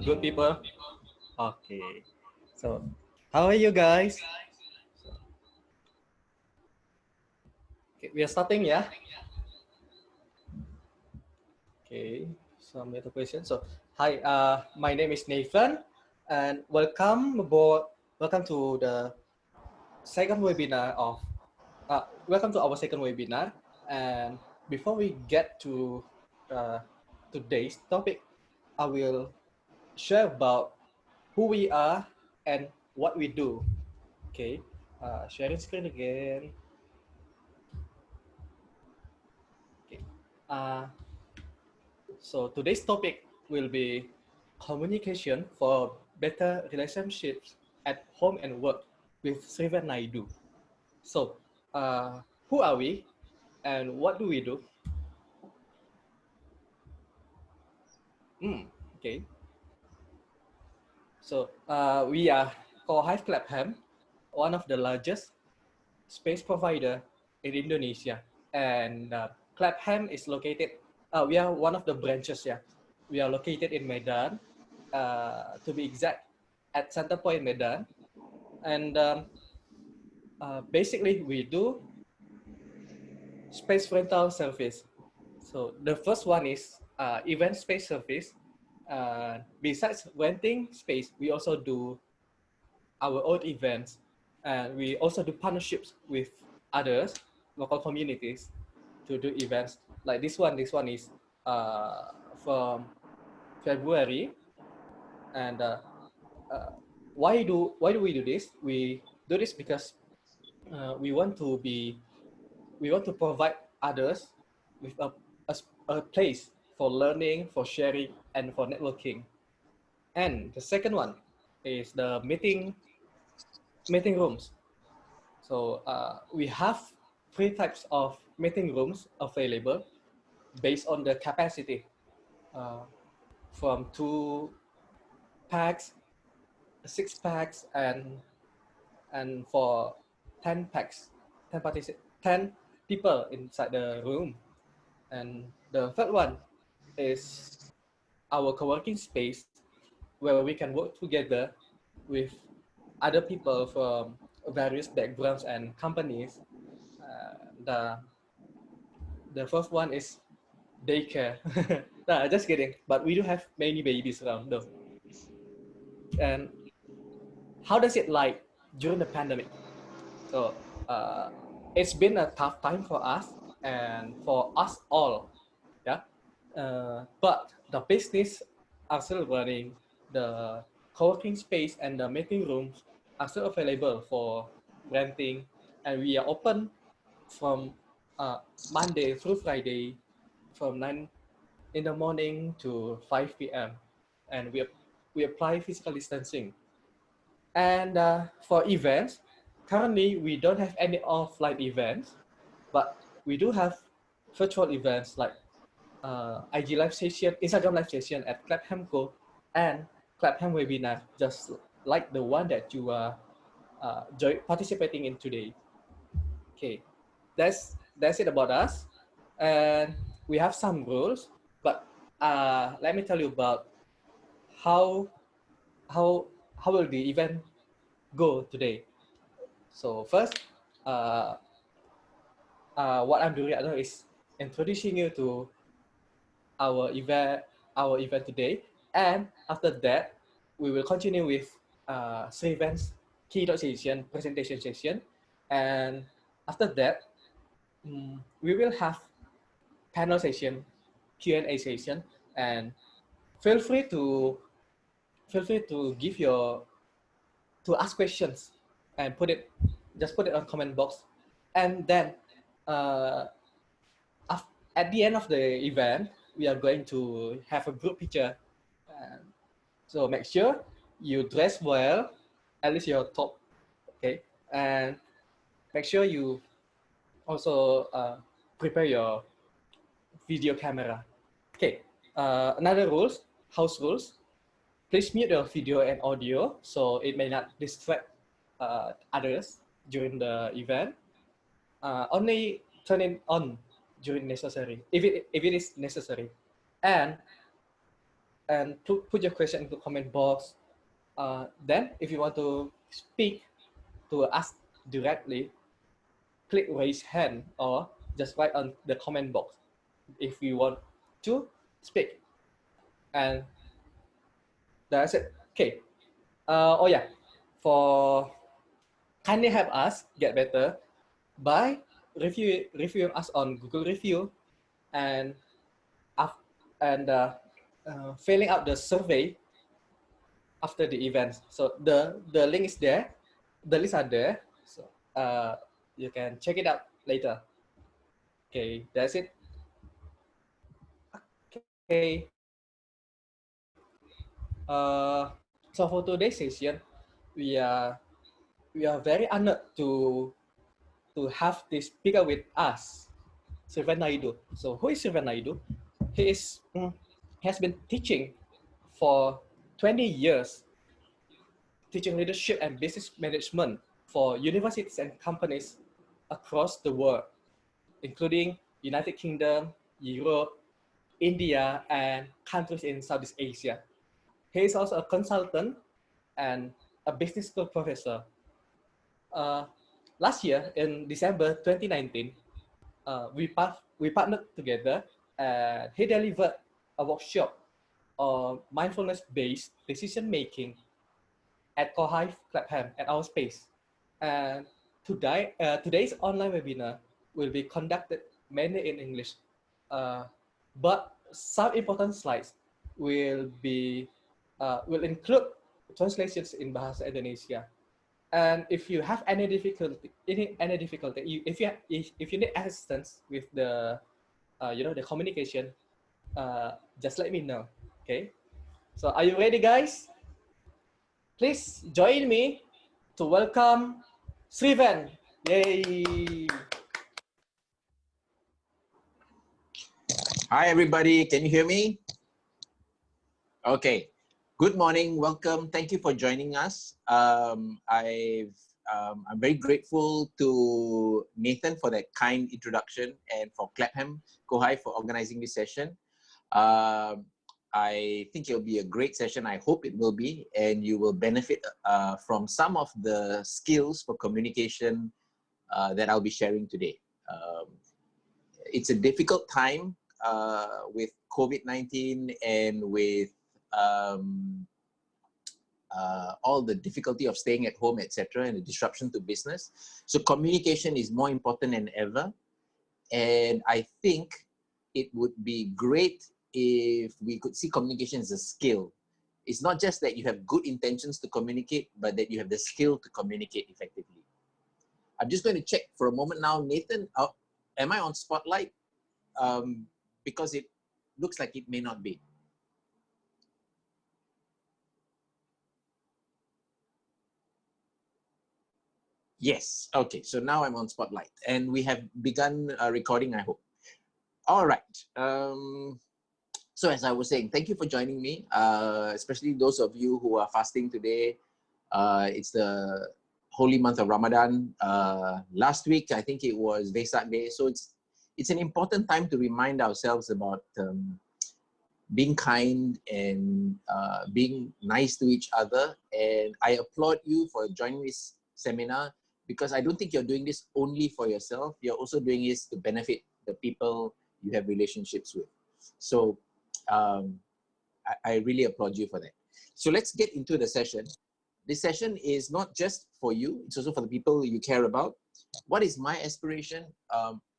Good people. Okay. So, how are you guys? Okay, we are starting, yeah. Okay. Some other questions. So, hi. My name is Nathan, and welcome aboard. Welcome to the second webinar of. Welcome to our second webinar. And before we get to uh, today's topic, I will share about who we are and what we do. Okay. Sharing screen again. Okay. Uh, so today's topic will be communication for better relationships at home and work with Sriven Naidu. So, who are we and what do we do? Okay. So, we are COHIVE Clapham, one of the largest space provider in Indonesia. And Clapham is located, we are one of the branches, yeah. We are located in Medan, to be exact, at Center Point Medan. And basically, we do space rental service. So the first one is event space service. Besides renting space, we also do our own events, and we also do partnerships with others, local communities, to do events like this one. This one is from February, and uh, why do we do this? We do this because we want to be we want to provide others with a place for learning, for sharing, and for networking. And the second one is the meeting rooms. So we have three types of meeting rooms available based on the capacity, uh, from 2 packs, 6 packs, and for 10 packs, 10 people inside the room. And the third one is our co-working space where we can work together with other people from various backgrounds and companies. The first one is daycare. Nah, just kidding. But we do have many babies around though. And how does it like during the pandemic? So uh, it's been a tough time for us and for us all. Yeah. But the business are still running. The co-working space and the meeting rooms are still available for renting, and we are open from Monday through Friday from 9 in the morning to 5 p.m. And we apply physical distancing. And for events, currently we don't have any offline events, but we do have virtual events like IG live session, Instagram live session at Clapham Co, and Clapham webinar, just like the one that you are participating in today. Okay, that's it about us, and we have some rules, but let me tell you about how how how will the event go today. So first, uh, what I'm doing right now is introducing you to our event our event today, and after that, we will continue with Sriven's keynote session, presentation session, and after that, we will have panel session, Q&A session, and feel free to give your to ask questions and put it on comment box, and then uh, at the end of the event we are going to have a group picture, and so make sure you dress well, at least your top, okay, and make sure you also prepare your video camera. Okay, another rules, house rules. Please mute your video and audio so it may not distract others during the event. Only turn it on during necessary, if it is necessary. And and put your question into comment box. Then, if you want to speak to us directly, click raise hand or just write on the comment box if you want to speak. And that's it. Okay. Oh yeah, for kindly help us get better by reviewing us on Google review and and filling out the survey after the event. So the link is there, the links are there. So you can check it out later. Okay, that's it. Okay. So for today's session, we are very honored to have this speaker with us, Sriven Naidu. So who is Sriven Naidu? He has been teaching for 20 years, teaching leadership and business management for universities and companies across the world, including United Kingdom, Europe, India, and countries in Southeast Asia. He is also a consultant and a business school professor. Last year, in December 2019, we partnered together and he delivered a workshop on mindfulness-based decision-making at COHIVE Clapham at our space. And today's online webinar will be conducted mainly in English, but some important slides will include translations in Bahasa Indonesia. And if you have any difficulty, if you need assistance with the the communication, just let me know. Okay. So are you ready, guys? Please join me to welcome Sriven. Yay! Hi, everybody. Can you hear me? Okay. Good morning. Welcome. Thank you for joining us. I'm very grateful to Nathan for that kind introduction and for Clapham COHIVE for organizing this session. I think it'll be a great session. I hope it will be, and you will benefit from some of the skills for communication that I'll be sharing today. It's a difficult time with COVID-19 and with all the difficulty of staying at home, etc., and the disruption to business. So communication is more important than ever. And I think it would be great if we could see communication as a skill. It's not just that you have good intentions to communicate, but that you have the skill to communicate effectively. I'm just going to check for a moment now. Nathan, am I on Spotlight? Because it looks like it may not be. Yes, okay, so now I'm on Spotlight and we have begun recording, I hope. All right, so as I was saying, thank you for joining me, especially those of you who are fasting today. It's the holy month of Ramadan. Last week, I think it was Vesak Day, so it's an important time to remind ourselves about being kind and being nice to each other. And I applaud you for joining this seminar, because I don't think you're doing this only for yourself. You're also doing this to benefit the people you have relationships with. So I really applaud you for that. So let's get into the session. This session is not just for you, it's also for the people you care about. What is my aspiration?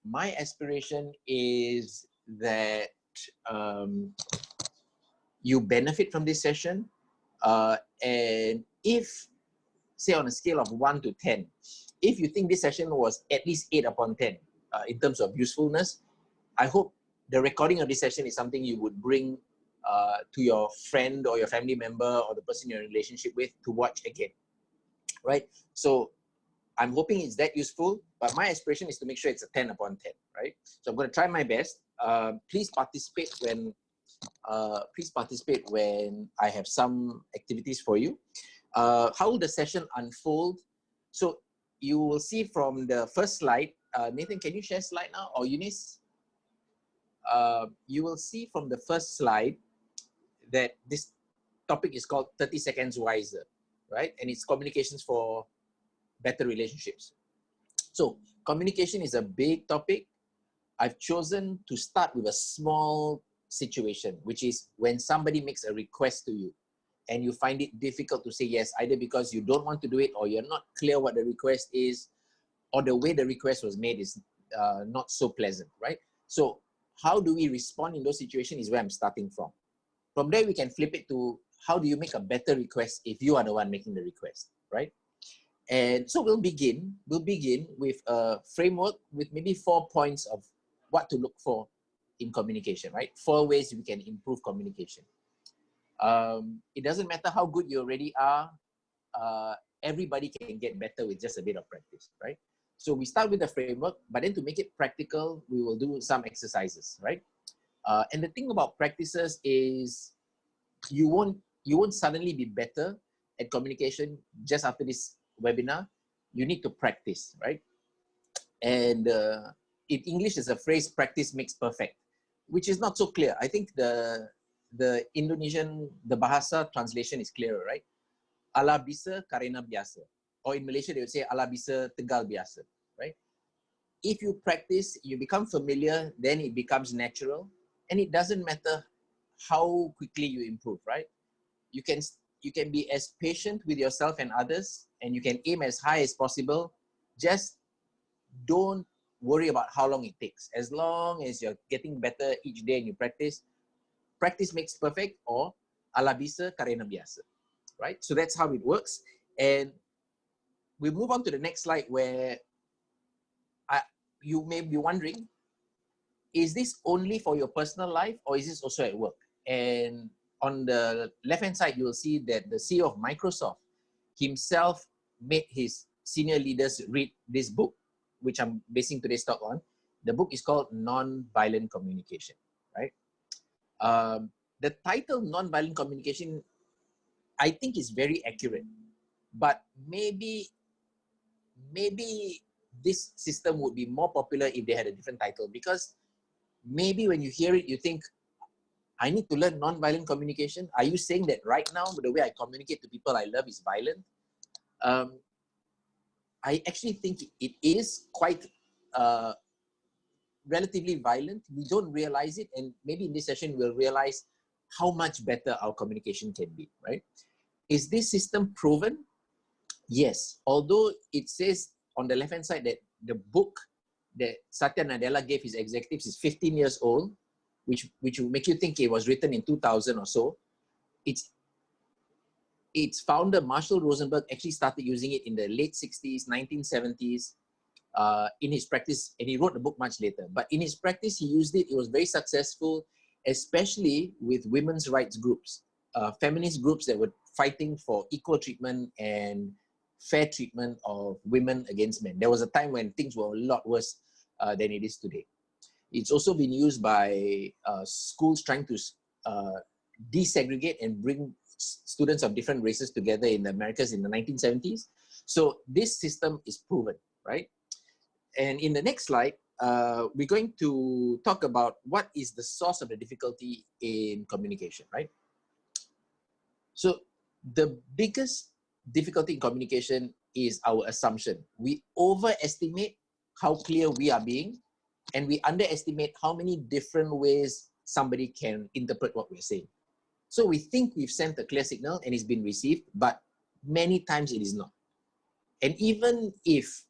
My aspiration is that you benefit from this session. And if, say on a scale of 1 to 10, if you think this session was at least 8 upon 10 in terms of usefulness, I hope the recording of this session is something you would bring to your friend or your family member or the person you're in a relationship with to watch again, right? So I'm hoping it's that useful, but my aspiration is to make sure it's a 10 upon 10, right? So I'm going to try my best. Please participate when I have some activities for you. How will the session unfold? So you will see from the first slide, Nathan, can you share slide now? Or Eunice? You will see from the first slide that this topic is called 30 Seconds Wiser, right? And it's communications for better relationships. So communication is a big topic. I've chosen to start with a small situation, which is when somebody makes a request to you and you find it difficult to say yes, either because you don't want to do it or you're not clear what the request is, or the way the request was made is not so pleasant, right? So how do we respond in those situations is where I'm starting from. From there, we can flip it to how do you make a better request if you are the one making the request, right? And so we'll begin with a framework with maybe 4 points of what to look for in communication, right? 4 ways we can improve communication. It doesn't matter how good you already are, everybody can get better with just a bit of practice, right? So we start with the framework, but then to make it practical, we will do some exercises, right? And the thing about practices is you won't suddenly be better at communication just after this webinar. You need to practice, right? And in English, there's a phrase, practice makes perfect, which is not so clear. I think the Indonesian, the Bahasa translation is clearer, right? Ala bisa karena biasa. Or in Malaysia, they would say, ala bisa tegal biasa, right? If you practice, you become familiar, then it becomes natural. And it doesn't matter how quickly you improve, right? You can be as patient with yourself and others, and you can aim as high as possible. Just don't worry about how long it takes. As long as you're getting better each day and you practice, practice makes perfect, or ala bisa karena biasa, right? So that's how it works. And we move on to the next slide where you may be wondering, is this only for your personal life or is this also at work? And on the left-hand side, you will see that the CEO of Microsoft himself made his senior leaders read this book, which I'm basing today's talk on. The book is called Non-Violent Communication, right? The title Non-Violent Communication, I think, is very accurate, but maybe this system would be more popular if they had a different title, because maybe when you hear it, you think, I need to learn non-violent communication. Are you saying that right now, the way I communicate to people I love is violent? I actually think it is quite relatively violent. We don't realize it, and maybe in this session, we'll realize how much better our communication can be, right? Is this system proven? Yes, although it says on the left-hand side that the book that Satya Nadella gave his executives is 15 years old, which will make you think it was written in 2000 or so. Its founder, Marshall Rosenberg, actually started using it in the late 60s, 1970s in his practice, and he wrote the book much later. But in his practice, he used it. It was very successful, especially with women's rights groups, feminist groups that were fighting for equal treatment and fair treatment of women against men. There was a time when things were a lot worse than it is today. It's also been used by schools trying to desegregate and bring students of different races together in the Americas in the 1970s. So this system is proven, right? And in the next slide, we're going to talk about what is the source of the difficulty in communication, right? So the biggest difficulty in communication is our assumption. We overestimate how clear we are being, and we underestimate how many different ways somebody can interpret what we're saying. So we think we've sent a clear signal and it's been received, but many times it is not. And even if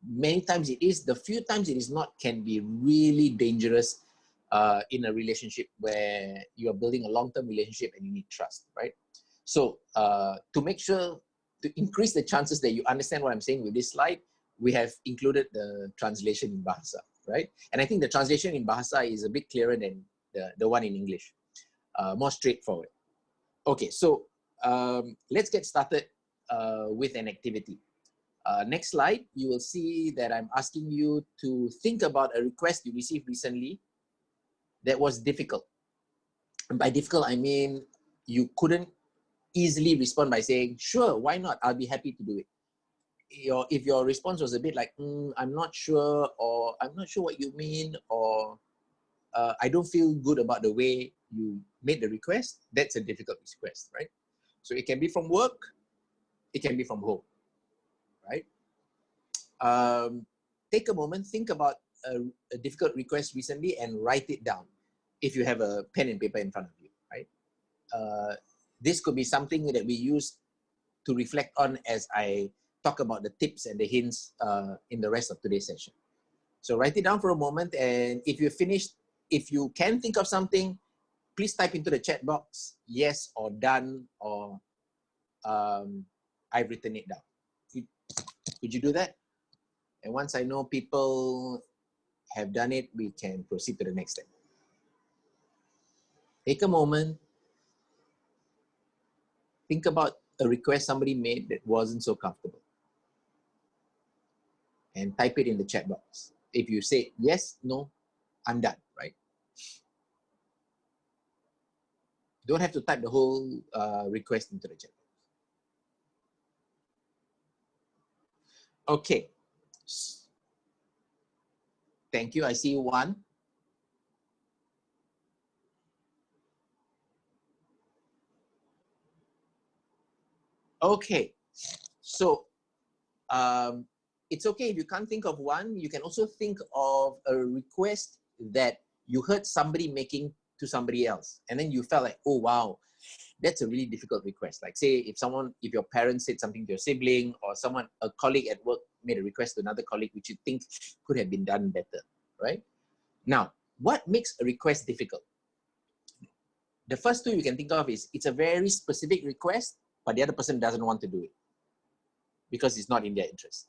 many times it is, the few times it is not can be really dangerous in a relationship where you're building a long-term relationship and you need trust, right? So to make sure, to increase the chances that you understand what I'm saying with this slide, we have included the translation in Bahasa, right? And I think the translation in Bahasa is a bit clearer than the one in English, more straightforward. Okay, so let's get started with an activity. Next slide, you will see that I'm asking you to think about a request you received recently that was difficult. And by difficult, I mean you couldn't easily respond by saying, sure, why not? I'll be happy to do it. If your response was a bit like, I'm not sure, or I'm not sure what you mean, or I don't feel good about the way you made the request, that's a difficult request, right? So it can be from work, it can be from home, right? Take a moment, think about a difficult request recently and write it down if you have a pen and paper in front of you, right? This could be something that we use to reflect on as I talk about the tips and the hints in the rest of today's session. So write it down for a moment, and if you're finished, if you can think of something, please type into the chat box, yes or done, or I've written it down. Could you do that? And once I know people have done it, we can proceed to the next step. Take a moment. Think about a request somebody made that wasn't so comfortable. And type it in the chat box. If you say yes, no, I'm done, right? Don't have to type the whole request into the chat box. Okay. Thank you. I see one. Okay. So it's okay if you can't think of one. You can also think of a request that you heard somebody making to somebody else. And then you felt like, oh, wow, that's a really difficult request. Like say if your parents said something to your sibling, or a colleague at work made a request to another colleague, which you think could have been done better, right? Now, what makes a request difficult? The first two you can think of is it's a very specific request, but the other person doesn't want to do it because it's not in their interest.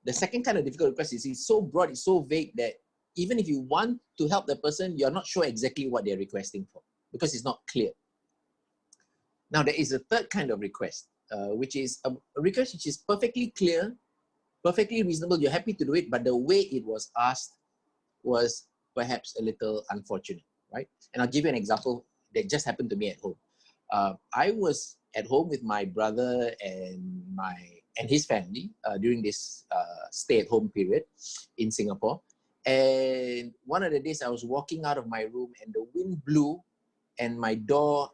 The second kind of difficult request is it's so broad, it's so vague that even if you want to help the person, you're not sure exactly what they're requesting for because it's not clear. Now, there is a third kind of request, which is a request which is perfectly clear, perfectly reasonable, you're happy to do it, but the way it was asked was perhaps a little unfortunate, right? And I'll give you an example that just happened to me at home. I was at home with my brother and his family during this stay-at-home period in Singapore. And one of the days I was walking out of my room and the wind blew and my door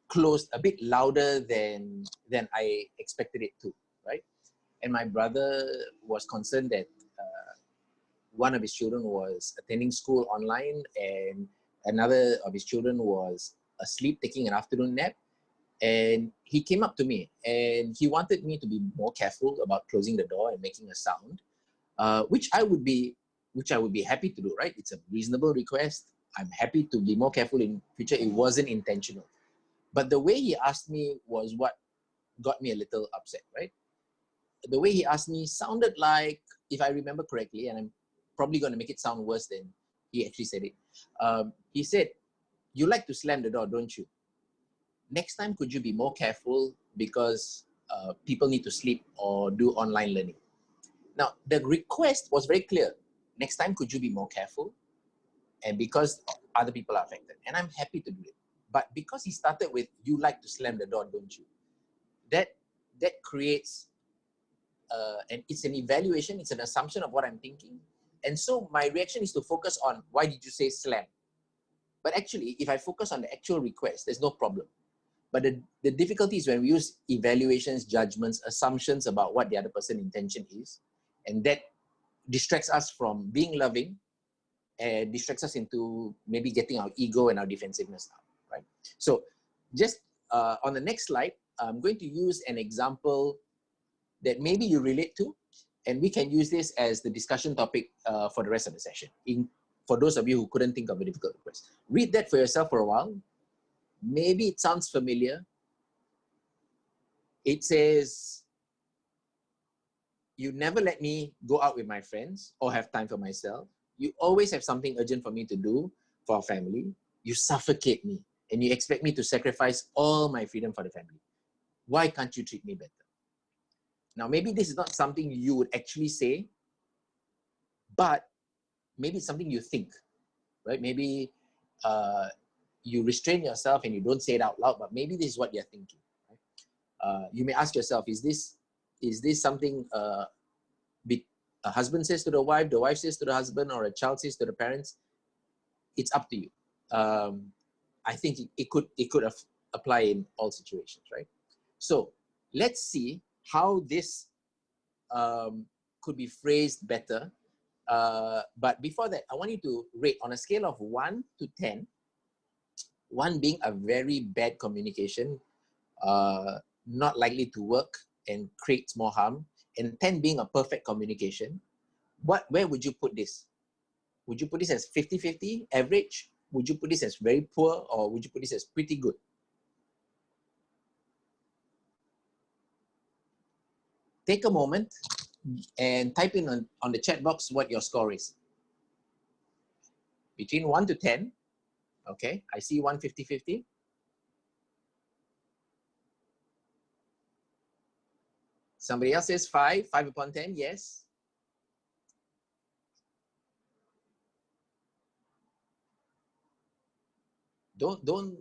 closed a bit louder than I expected it to, right? And my brother was concerned that one of his children was attending school online and another of his children was asleep taking an afternoon nap. And he came up to me and he wanted me to be more careful about closing the door and making a sound, which I would be happy to do, right? It's a reasonable request. I'm happy to be more careful in future. It wasn't intentional. But the way he asked me was what got me a little upset, right? The way he asked me sounded like, if I remember correctly, and I'm probably going to make it sound worse than he actually said it. He said, "You like to slam the door, don't you? Next time, could you be more careful because people need to sleep or do online learning?" Now, the request was very clear. Next time, could you be more careful? And because other people are affected. And I'm happy to do it. But because he started with, "You like to slam the door, don't you?" That creates, and it's an evaluation, it's an assumption of what I'm thinking. And so my reaction is to focus on, why did you say slam? But actually, if I focus on the actual request, there's no problem. But the difficulty is when we use evaluations, judgments, assumptions about what the other person's intention is, and that distracts us from being loving and distracts us into maybe getting our ego and our defensiveness out, right? So just on the next slide, I'm going to use an example that maybe you relate to, and we can use this as the discussion topic for the rest of the session. For those of you who couldn't think of a difficult request, read that for yourself for a while. Maybe it sounds familiar. It says, "You never let me go out with my friends or have time for myself. You always have something urgent for me to do for our family. You suffocate me and you expect me to sacrifice all my freedom for the family. Why can't you treat me better?" Now, maybe this is not something you would actually say, but maybe it's something you think, right? Maybe you restrain yourself and you don't say it out loud, but maybe this is what you're thinking. Right? You may ask yourself, is this something a husband says to the wife says to the husband, or a child says to the parents? It's up to you. I think it could apply in all situations, right? So let's see how this could be phrased better. But before that, I want you to rate on a scale of 1 to 10, 1 being a very bad communication, not likely to work and creates more harm, and 10 being a perfect communication. Where would you put this? Would you put this as 50-50, average? Would you put this as very poor, or would you put this as pretty good? Take a moment and type in on the chat box what your score is. Between 1 to 10, okay, I see 1 50-50. Somebody else says 5 upon 10, yes. Don't.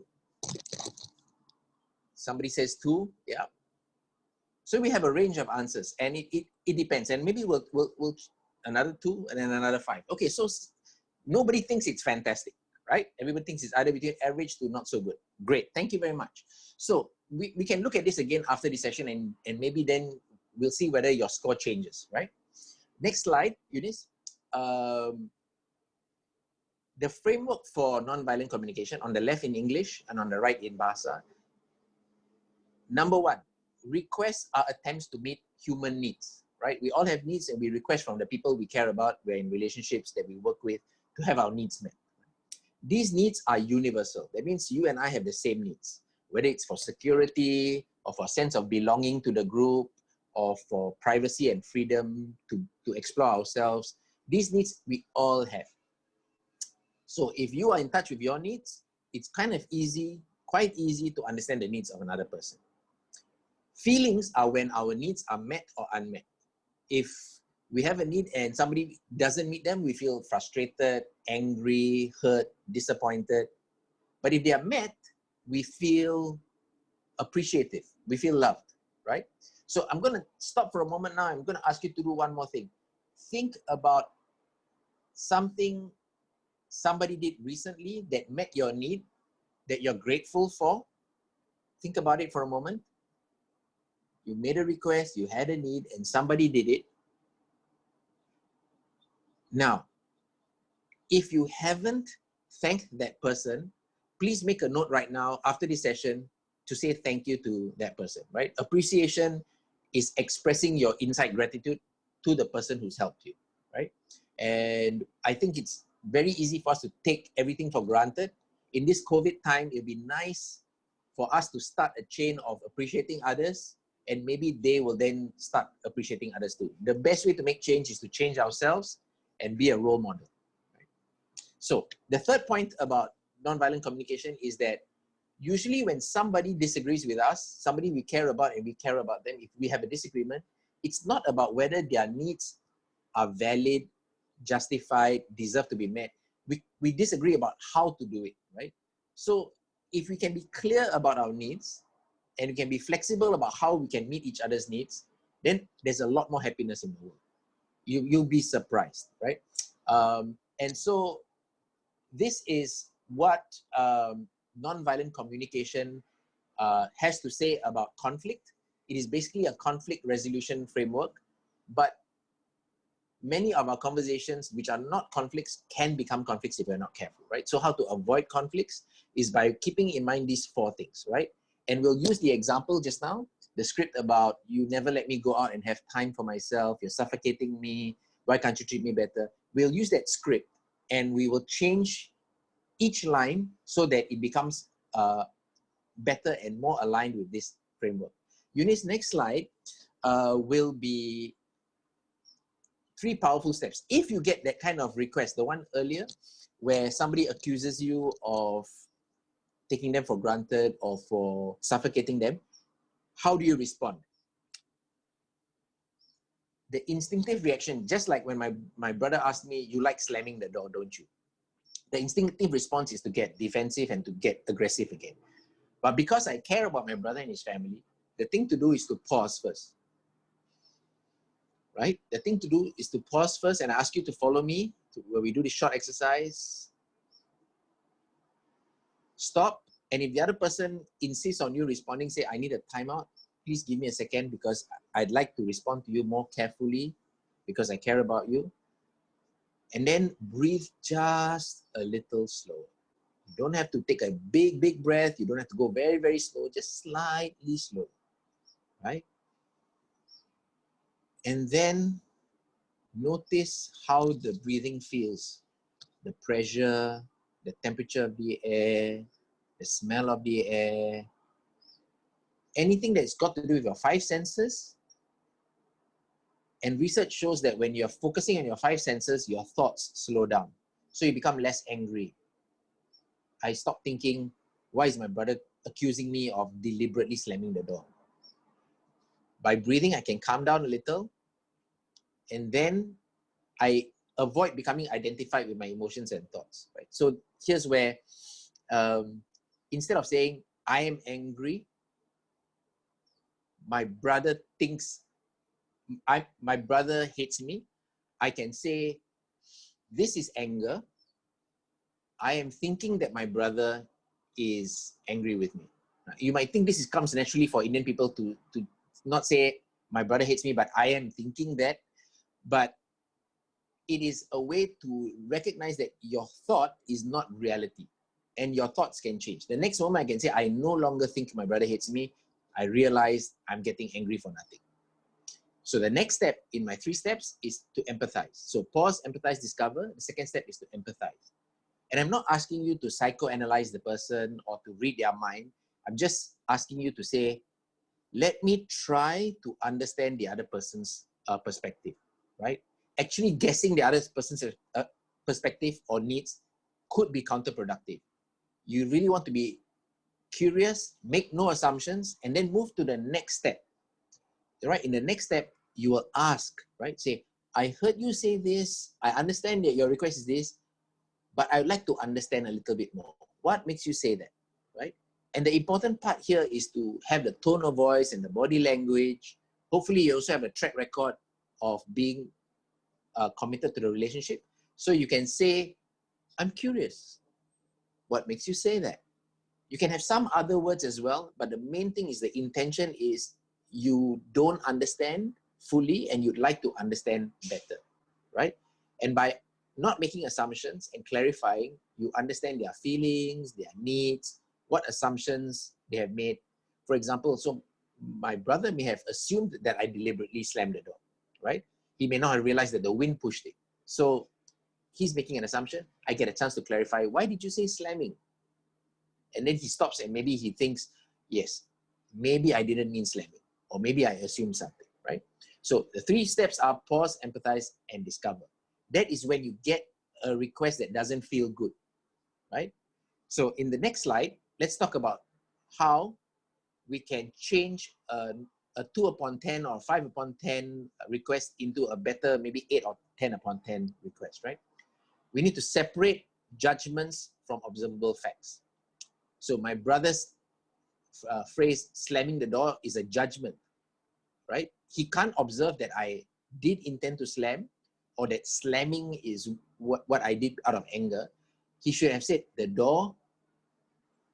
Somebody says 2, yeah. So we have a range of answers, and it depends. And maybe we'll another 2 and then another 5. Okay, so nobody thinks it's fantastic, right? Everybody thinks it's either between average to not so good. Great, thank you very much. So we can look at this again after this session, and maybe then we'll see whether your score changes, right? Next slide, Eunice. The framework for nonviolent communication, on the left in English and on the right in Bahasa. Number 1, requests are attempts to meet human needs, right? We all have needs, and we request from the people we care about, we're in relationships that we work with, to have our needs met. These needs are universal. That means you and I have the same needs, whether it's for security, or for a sense of belonging to the group, or for privacy and freedom to explore ourselves. These needs we all have. So if you are in touch with your needs, it's kind of easy, quite easy to understand the needs of another person. Feelings are when our needs are met or unmet. If we have a need and somebody doesn't meet them, we feel frustrated, angry, hurt, disappointed. But if they are met, we feel appreciative, we feel loved, right? So I'm going to stop for a moment now. I'm going to ask you to do one more thing. Think about something somebody did recently that met your need, that you're grateful for. Think about it for a moment. You made a request, you had a need, and somebody did it. Now, if you haven't thanked that person, please make a note right now after this session to say thank you to that person, right? Appreciation is expressing your inside gratitude to the person who's helped you, right? And I think it's very easy for us to take everything for granted. In this COVID time, it'd be nice for us to start a chain of appreciating others, and maybe they will then start appreciating others too. The best way to make change is to change ourselves and be a role model. Right? So the third point about nonviolent communication is that usually when somebody disagrees with us, somebody we care about and we care about them, if we have a disagreement, it's not about whether their needs are valid, justified, deserve to be met. We disagree about how to do it, right? So if we can be clear about our needs and we can be flexible about how we can meet each other's needs, then there's a lot more happiness in the world. You'll be surprised, right? And so this is what nonviolent communication has to say about conflict. It is basically a conflict resolution framework, but many of our conversations which are not conflicts can become conflicts if we're not careful, right? So how to avoid conflicts is by keeping in mind these 4 things, right? And we'll use the example just now, the script about you never let me go out and have time for myself, you're suffocating me, why can't you treat me better? We'll use that script and we will change each line so that it becomes better and more aligned with this framework. Eunice, next slide will be 3 powerful steps. If you get that kind of request, the one earlier, where somebody accuses you of taking them for granted or for suffocating them, how do you respond? The instinctive reaction, just like when my brother asked me, you like slamming the door, don't you? The instinctive response is to get defensive and to get aggressive again. But because I care about my brother and his family, the thing to do is to pause first. Right? The thing to do is to pause first, and I ask you to follow me where we do this short exercise. Stop. And if the other person insists on you responding, say, I need a timeout, please give me a second because I'd like to respond to you more carefully because I care about you. And then breathe just a little slower. You don't have to take a big, big breath. You don't have to go very, very slow, just slightly slow, right? And then notice how the breathing feels. The pressure, the temperature of the air, the smell of the air. Anything that's got to do with your five senses. And research shows that when you're focusing on your five senses, your thoughts slow down. So you become less angry. I stop thinking, why is my brother accusing me of deliberately slamming the door? By breathing, I can calm down a little. And then I avoid becoming identified with my emotions and thoughts. Right? So here's where, instead of saying, I am angry, my brother thinks, my brother hates me, I can say, this is anger. I am thinking that my brother is angry with me. You might think this comes naturally for Indian people to not say, my brother hates me, but I am thinking that. But it is a way to recognize that your thought is not reality and your thoughts can change. The next moment I can say, I no longer think my brother hates me. I realize I'm getting angry for nothing. So the next step in my 3 steps is to empathize. So pause, empathize, discover. The second step is to empathize. And I'm not asking you to psychoanalyze the person or to read their mind. I'm just asking you to say, let me try to understand the other person's perspective, right? Actually guessing the other person's perspective or needs could be counterproductive. You really want to be curious, make no assumptions, and then move to the next step, right? In the next step, you will ask, right? Say, I heard you say this. I understand that your request is this, but I would like to understand a little bit more. What makes you say that, right? And the important part here is to have the tone of voice and the body language. Hopefully, you also have a track record of being committed to the relationship. So you can say, I'm curious. What makes you say that? You can have some other words as well, but the main thing is the intention is you don't understand fully and you'd like to understand better, right? And by not making assumptions and clarifying, you understand their feelings, their needs, what assumptions they have made. For example, so my brother may have assumed that I deliberately slammed the door, right? He may not have realized that the wind pushed it. So he's making an assumption. I get a chance to clarify, why did you say slamming? And then he stops and maybe he thinks, yes, maybe I didn't mean slamming, or maybe I assumed something, right? So the 3 steps are pause, empathize, and discover. That is when you get a request that doesn't feel good, right? So in the next slide, let's talk about how we can change a 2 upon 10 or 5 upon 10 request into a better, maybe 8 or 10 upon 10 request, right? We need to separate judgments from observable facts. So my brother's phrase, slamming the door, is a judgment, right? He can't observe that I did intend to slam or that slamming is what I did out of anger. He should have said, the door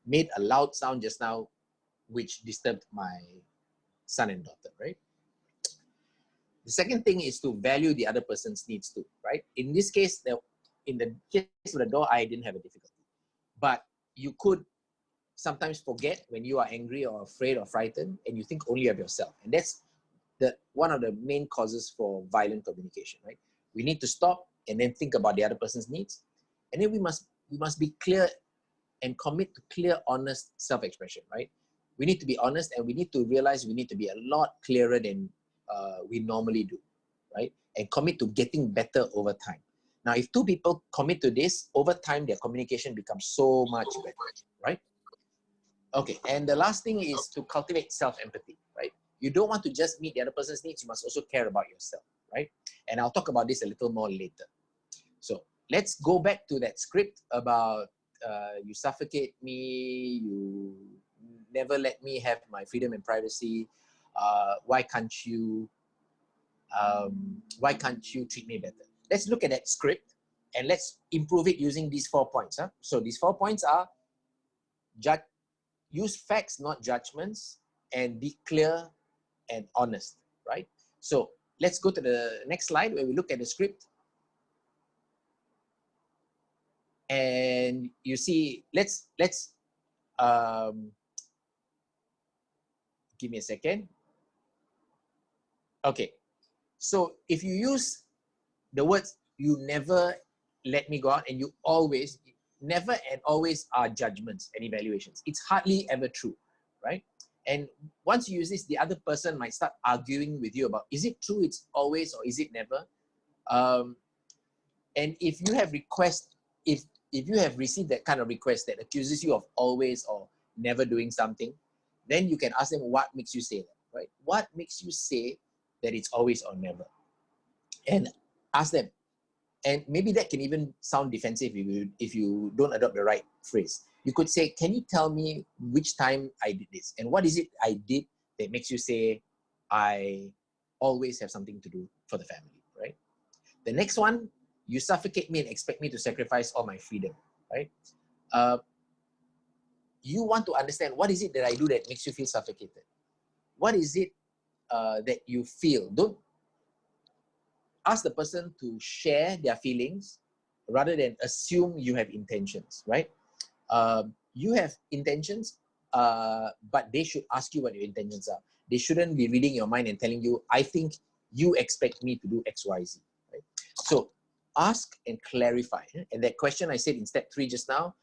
made a loud sound just now, which disturbed my son and daughter, right? The second thing is to value the other person's needs too, right? In this case, in the case of the door, I didn't have a difficulty. But you could sometimes forget when you are angry or afraid or frightened and you think only of yourself. And that's one of the main causes for violent communication, right? We need to stop and then think about the other person's needs. And then we must be clear and commit to clear, honest self-expression, right? We need to be honest and we need to realize we need to be a lot clearer than we normally do, right? And commit to getting better over time. Now, if 2 people commit to this, over time, their communication becomes so much better, right? Okay, and the last thing is to cultivate self-empathy, right? You don't want to just meet the other person's needs, you must also care about yourself, right? And I'll talk about this a little more later. So let's go back to that script about you suffocate me, you never let me have my freedom and privacy, why can't you treat me better? Let's look at that script and let's improve it using these 4 points. So these 4 points are use facts, not judgments, and be clear and honest, right? So let's go to the next slide where we look at the script. And you see, let's give me a second. Okay, so if you use the words, you never let me go out, and you always, never and always are judgments and evaluations. It's hardly ever true, right? And once you use this, the other person might start arguing with you about, is it true it's always or is it never? And if you have if you have received that kind of request that accuses you of always or never doing something, then you can ask them, what makes you say that, right? What makes you say that it's always or never? And ask them. And maybe that can even sound defensive if you don't adopt the right phrase. You could say, can you tell me which time I did this? And what is it I did that makes you say, I always have something to do for the family, right? The next one, you suffocate me and expect me to sacrifice all my freedom, right? You want to understand, what is it that I do that makes you feel suffocated? What is it that you feel? Don't ask the person to share their feelings rather than assume you have intentions, right? You have intentions, but they should ask you what your intentions are. They shouldn't be reading your mind and telling you, I think you expect me to do X, Y, Z, right? So ask and clarify. And that question I said in step 3 just now,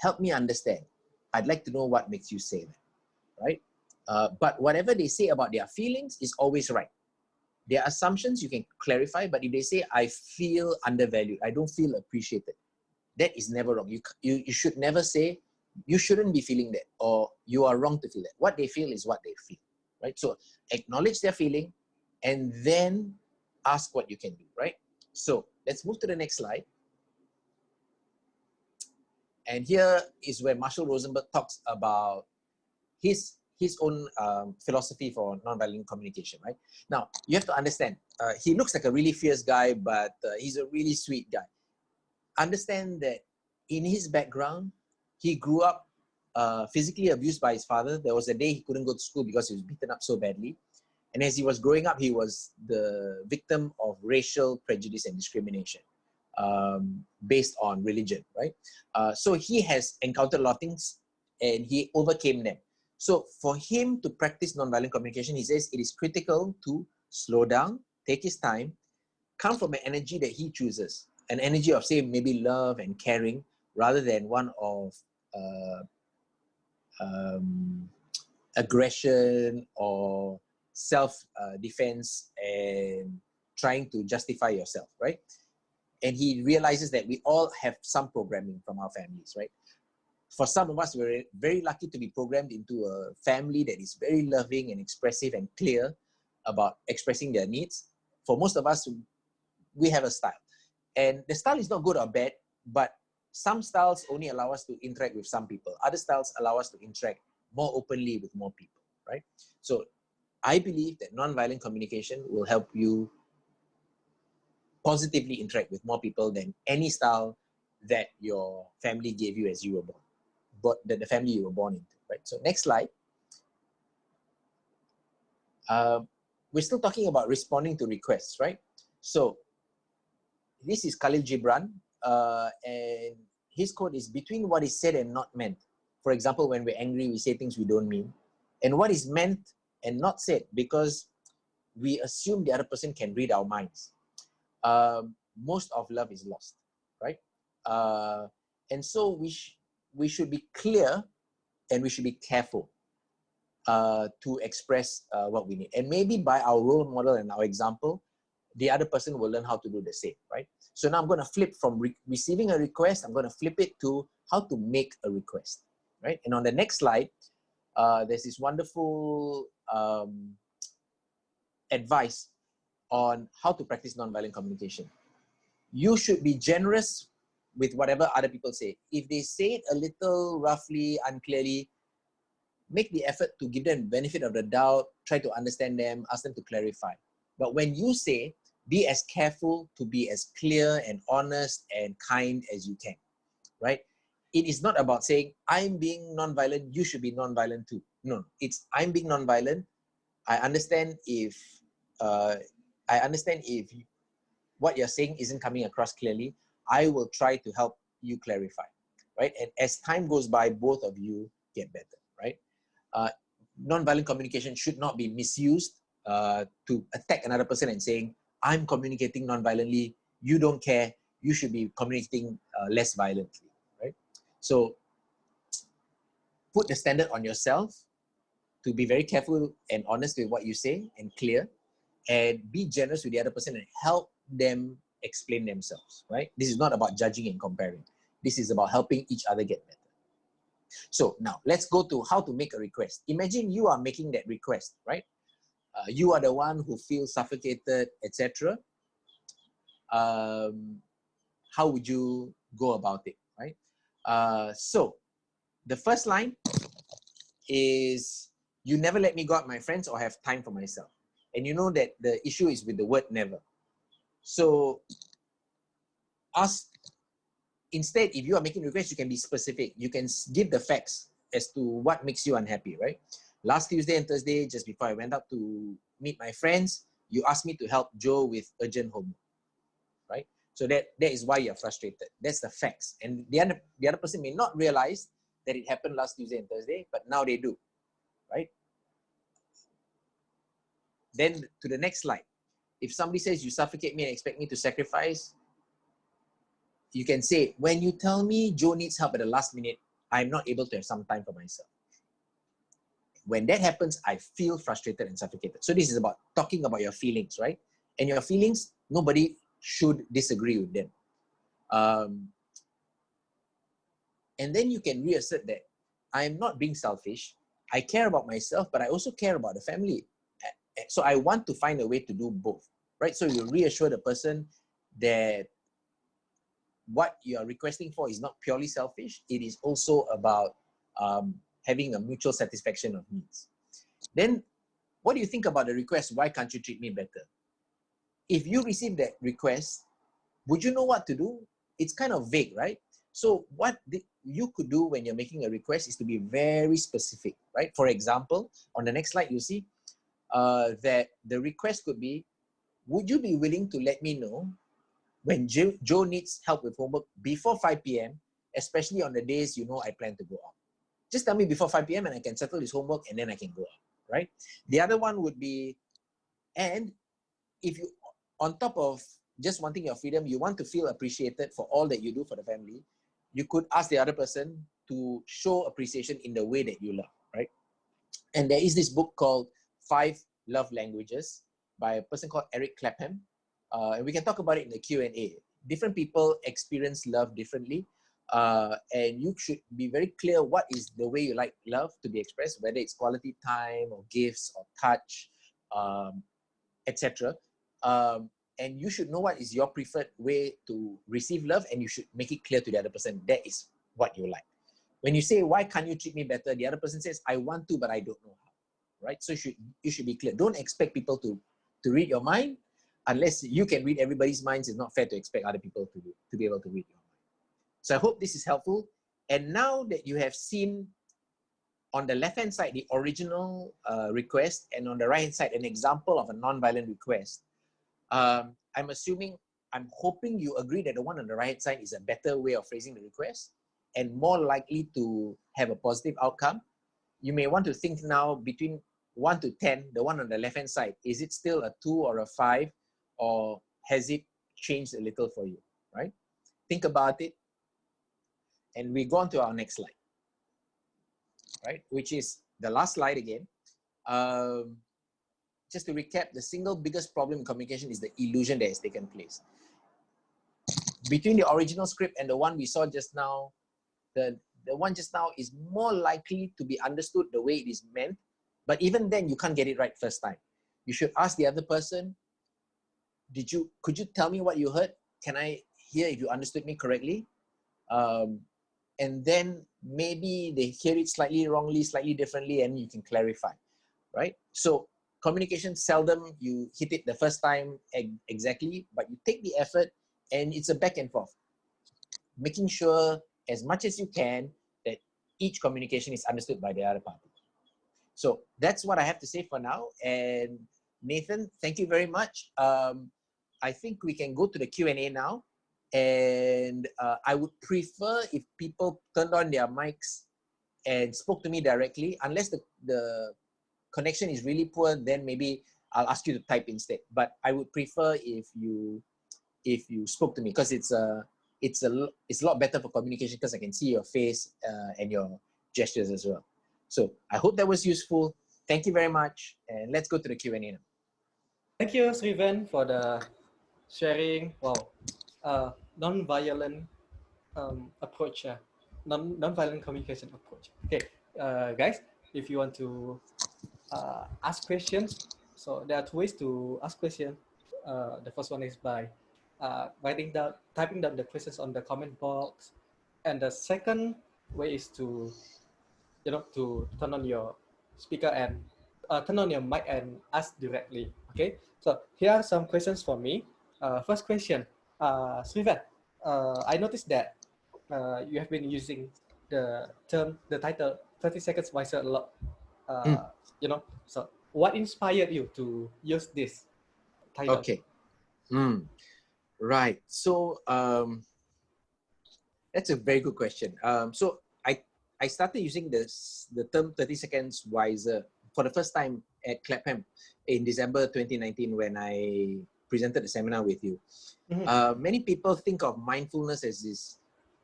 help me understand. I'd like to know what makes you say that, right? But whatever they say about their feelings is always right. Their assumptions you can clarify, but if they say, I feel undervalued, I don't feel appreciated, that is never wrong. You should never say, you shouldn't be feeling that, or you are wrong to feel that. What they feel is what they feel, right? So acknowledge their feeling and then ask what you can do, right? So let's move to the next slide. And here is where Marshall Rosenberg talks about his own philosophy for nonviolent communication, right? Now, you have to understand, he looks like a really fierce guy, but he's a really sweet guy. Understand that in his background, he grew up physically abused by his father. There was a day he couldn't go to school because he was beaten up so badly. And as he was growing up, he was the victim of racial prejudice and discrimination based on religion, right? So he has encountered a lot of things and he overcame them. So for him to practice nonviolent communication, he says it is critical to slow down, take his time, come from an energy that he chooses, an energy of, say, maybe love and caring, rather than one of aggression or self-defense and trying to justify yourself, right? And he realizes that we all have some programming from our families, right? For some of us, we're very lucky to be programmed into a family that is very loving and expressive and clear about expressing their needs. For most of us, we have a style. And the style is not good or bad, but some styles only allow us to interact with some people. Other styles allow us to interact more openly with more people, right? So I believe that nonviolent communication will help you positively interact with more people than any style that your family gave you as you were born, but that the family you were born into, right? So next slide. We're still talking about responding to requests, right? So this is Khalil Gibran, and his quote is, between what is said and not meant. For example, when we're angry, we say things we don't mean. And what is meant and not said, because we assume the other person can read our minds. Most of love is lost, right? And so we should be clear and we should be careful to express what we need. And maybe by our role model and our example, the other person will learn how to do the same, right? So now I'm going to flip from receiving a request, I'm going to flip it to how to make a request, right? And on the next slide, there's this wonderful advice on how to practice nonviolent communication. You should be generous with whatever other people say. If they say it a little roughly, unclearly, make the effort to give them the benefit of the doubt, try to understand them, ask them to clarify. But when you say, be as careful to be as clear and honest and kind as you can, right? it is not about saying, I'm being nonviolent, you should be nonviolent too. No, it's I'm being nonviolent. I understand if what you're saying isn't coming across clearly. I will try to help you clarify, right? And as time goes by, both of you get better, right? Nonviolent communication should not be misused to attack another person and saying, I'm communicating nonviolently, you don't care, you should be communicating less violently, right? So put the standard on yourself to be very careful and honest with what you say and clear, and be generous with the other person and help them explain themselves, right? This is not about judging and comparing. This is about helping each other get better. So now let's go to how to make a request. Imagine you are making that request, right? You are the one who feels suffocated, etc. How would you go about it, right? So the first line is, you never let me go out with my friends or have time for myself. And you know that the issue is with the word never. So instead, if you are making requests, you can be specific. You can give the facts as to what makes you unhappy, right? Last Tuesday and Thursday, just before I went out to meet my friends, you asked me to help Joe with urgent homework, right? So that is why you're frustrated. That's the facts. And the other person may not realize that it happened last Tuesday and Thursday, but now they do, right? Then to the next slide. If somebody says you suffocate me and expect me to sacrifice, you can say, when you tell me Joe needs help at the last minute, I'm not able to have some time for myself. When that happens, I feel frustrated and suffocated. So this is about talking about your feelings, right? And your feelings, nobody should disagree with them. And then you can reassert that I am not being selfish. I care about myself, but I also care about the family. So I want to find a way to do both, right? So you reassure the person that what you're requesting for is not purely selfish. It is also about having a mutual satisfaction of needs. Then, what do you think about the request, why can't you treat me better? If you receive that request, would you know what to do? It's kind of vague, right? So what you could do when you're making a request is to be very specific, right? For example, on the next slide, you see that the request could be, would you be willing to let me know when Joe needs help with homework before 5 p.m., especially on the days you know I plan to go out? Just tell me before 5 p.m. and I can settle his homework and then I can go out, right? The other one would be, and if you, on top of just wanting your freedom, you want to feel appreciated for all that you do for the family, you could ask the other person to show appreciation in the way that you love, right? And there is this book called 5 Love Languages by a person called Eric Clapham. And we can talk about it in the Q&A. Different people experience love differently. And you should be very clear what is the way you like love to be expressed, whether it's quality time or gifts or touch, etc. And you should know what is your preferred way to receive love, and you should make it clear to the other person that is what you like. When you say, why can't you treat me better? The other person says, I want to, but I don't know how, right? So you should be clear. Don't expect people to read your mind. Unless you can read everybody's minds, it's not fair to expect other people to be able to read your mind. So I hope this is helpful. And now that you have seen on the left-hand side the original request, and on the right-hand side an example of a non-violent request, I'm hoping you agree that the one on the right-hand side is a better way of phrasing the request and more likely to have a positive outcome. You may want to think now, between 1 to 10, the one on the left-hand side, is it still a 2 or a 5? Or has it changed a little for you, right? Think about it. And we go on to our next slide, right? Which is the last slide again. Just to recap, the single biggest problem in communication is the illusion that has taken place. Between the original script and the one we saw just now, the one just now is more likely to be understood the way it is meant. But even then, you can't get it right first time. You should ask the other person, could you tell me what you heard? Can I hear if you understood me correctly? And then maybe they hear it slightly wrongly, slightly differently, and you can clarify, right? So communication, seldom you hit it the first time exactly, but you take the effort, and it's a back and forth. Making sure as much as you can that each communication is understood by the other party. So that's what I have to say for now. And Nathan, thank you very much. I think we can go to the Q&A now. And I would prefer if people turned on their mics and spoke to me directly. Unless the connection is really poor, then maybe I'll ask you to type instead. But I would prefer if you spoke to me, because it's a lot better for communication, because I can see your face and your gestures as well. So I hope that was useful. Thank you very much. And let's go to the Q&A now. Thank you, Sriven, for the sharing. Wow, non-violent approach, non-violent communication approach. Okay, guys, if you want to ask questions, so there are two ways to ask questions. The first one is by typing down the questions on the comment box, and the second way is to to turn on your speaker and turn on your mic and ask directly. Okay, so here are some questions for me. First question, Srivan, I noticed that you have been using the title 30 seconds wiser a lot. So what inspired you to use this title? Okay. Right. So that's a very good question. So I started using the term 30 seconds wiser for the first time at Clapham in December 2019 when I presented a seminar with you. Many people think of mindfulness as this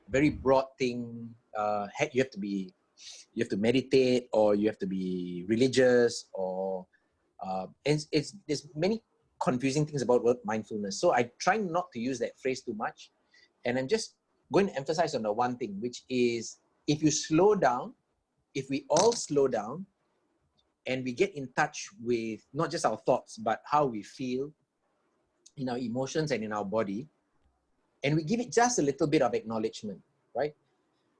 very broad thing. You have to meditate, or you have to be religious, or and there's many confusing things about mindfulness. So I try not to use that phrase too much, and I'm just going to emphasize on the one thing, which is if you slow down, if we all slow down, and we get in touch with not just our thoughts, but how we feel in our emotions and in our body, and we give it just a little bit of acknowledgement, right?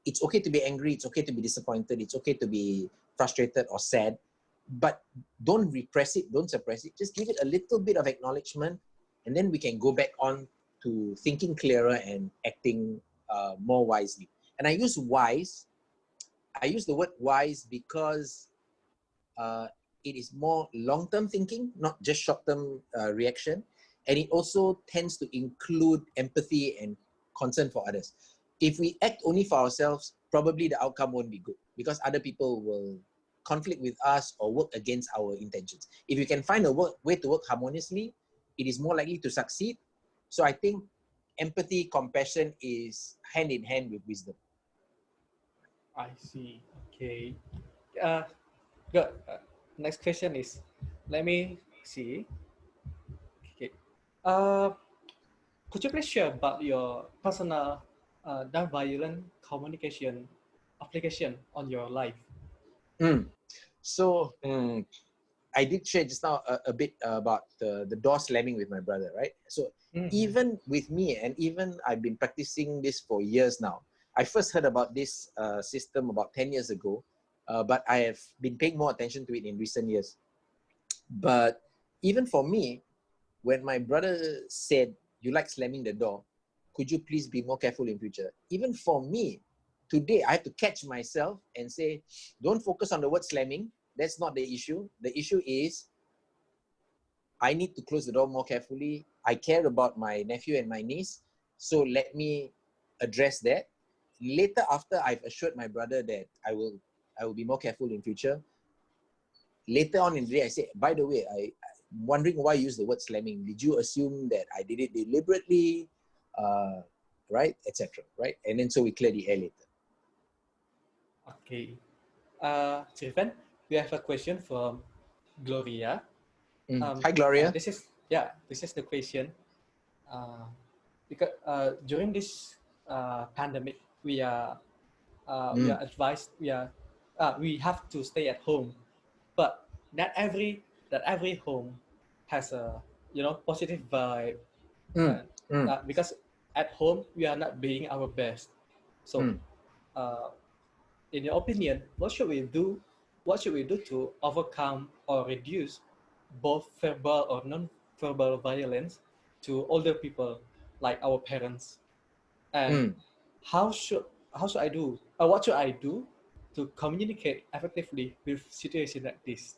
It's okay to be angry, it's okay to be disappointed, it's okay to be frustrated or sad, but don't repress it, don't suppress it. Just give it a little bit of acknowledgement, and then we can go back on to thinking clearer and acting more wisely. And I use the word wise because it is more long-term thinking, not just short-term reaction. And it also tends to include empathy and concern for others. If we act only for ourselves, probably the outcome won't be good, because other people will conflict with us or work against our intentions. If you can find a way to work harmoniously, it is more likely to succeed. So I think empathy, compassion is hand in hand with wisdom. I see. Okay. Good. Next question is, let me see. Okay. Could you please share about your personal non-violent communication application on your life? So I did share just now a bit about the door slamming with my brother, right? So even with me, and even I've been practicing this for years now. I first heard about this system about 10 years ago, but I have been paying more attention to it in recent years. But even for me, when my brother said, "You like slamming the door, could you please be more careful in future?" Even for me, today I have to catch myself and say, don't focus on the word slamming. That's not the issue. The issue is I need to close the door more carefully. I care about my nephew and my niece, so let me address that. Later, after I've assured my brother that I will be more careful in future, later on in the day, I say, by the way, I'm wondering why you use the word slamming. Did you assume that I did it deliberately? Right, etc. Right, and then so we clear the air later. Okay. Srivan, we have a question from Gloria. Hi, Gloria. This is the question. Because during this pandemic, we are advised we have to stay at home, but not every home has a positive vibe, because at home we are not being our best. So, in your opinion, what should we do? What should we do to overcome or reduce both verbal or non-verbal violence to older people like our parents? And how should how should I do? What should I do to communicate effectively with situation like this?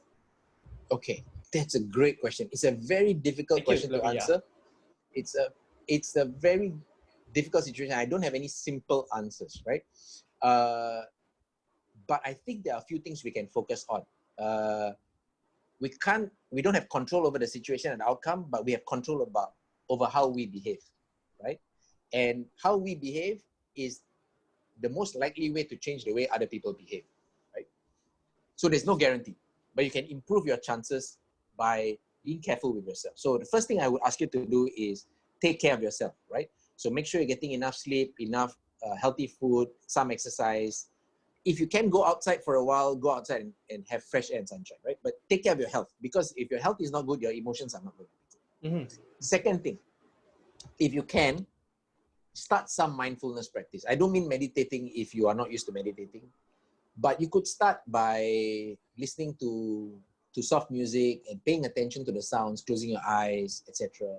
Okay, that's a great question. It's a very difficult Thank you, question to Flavia. answer. It's a very difficult situation. I don't have any simple answers, right? But I think there are a few things we can focus on. We don't have control over the situation and outcome, but we have control over how we behave, right? And how we behave is the most likely way to change the way other people behave, right? So there's no guarantee, but you can improve your chances by being careful with yourself. So the first thing I would ask you to do is take care of yourself, right? So make sure you're getting enough sleep, enough healthy food, some exercise. If you can go outside for a while, go outside and have fresh air and sunshine, right? But take care of your health, because if your health is not good, your emotions are not good. Mm-hmm. Second thing, if you can, start some mindfulness practice. I don't mean meditating if you are not used to meditating, but you could start by listening to soft music and paying attention to the sounds, closing your eyes, etc.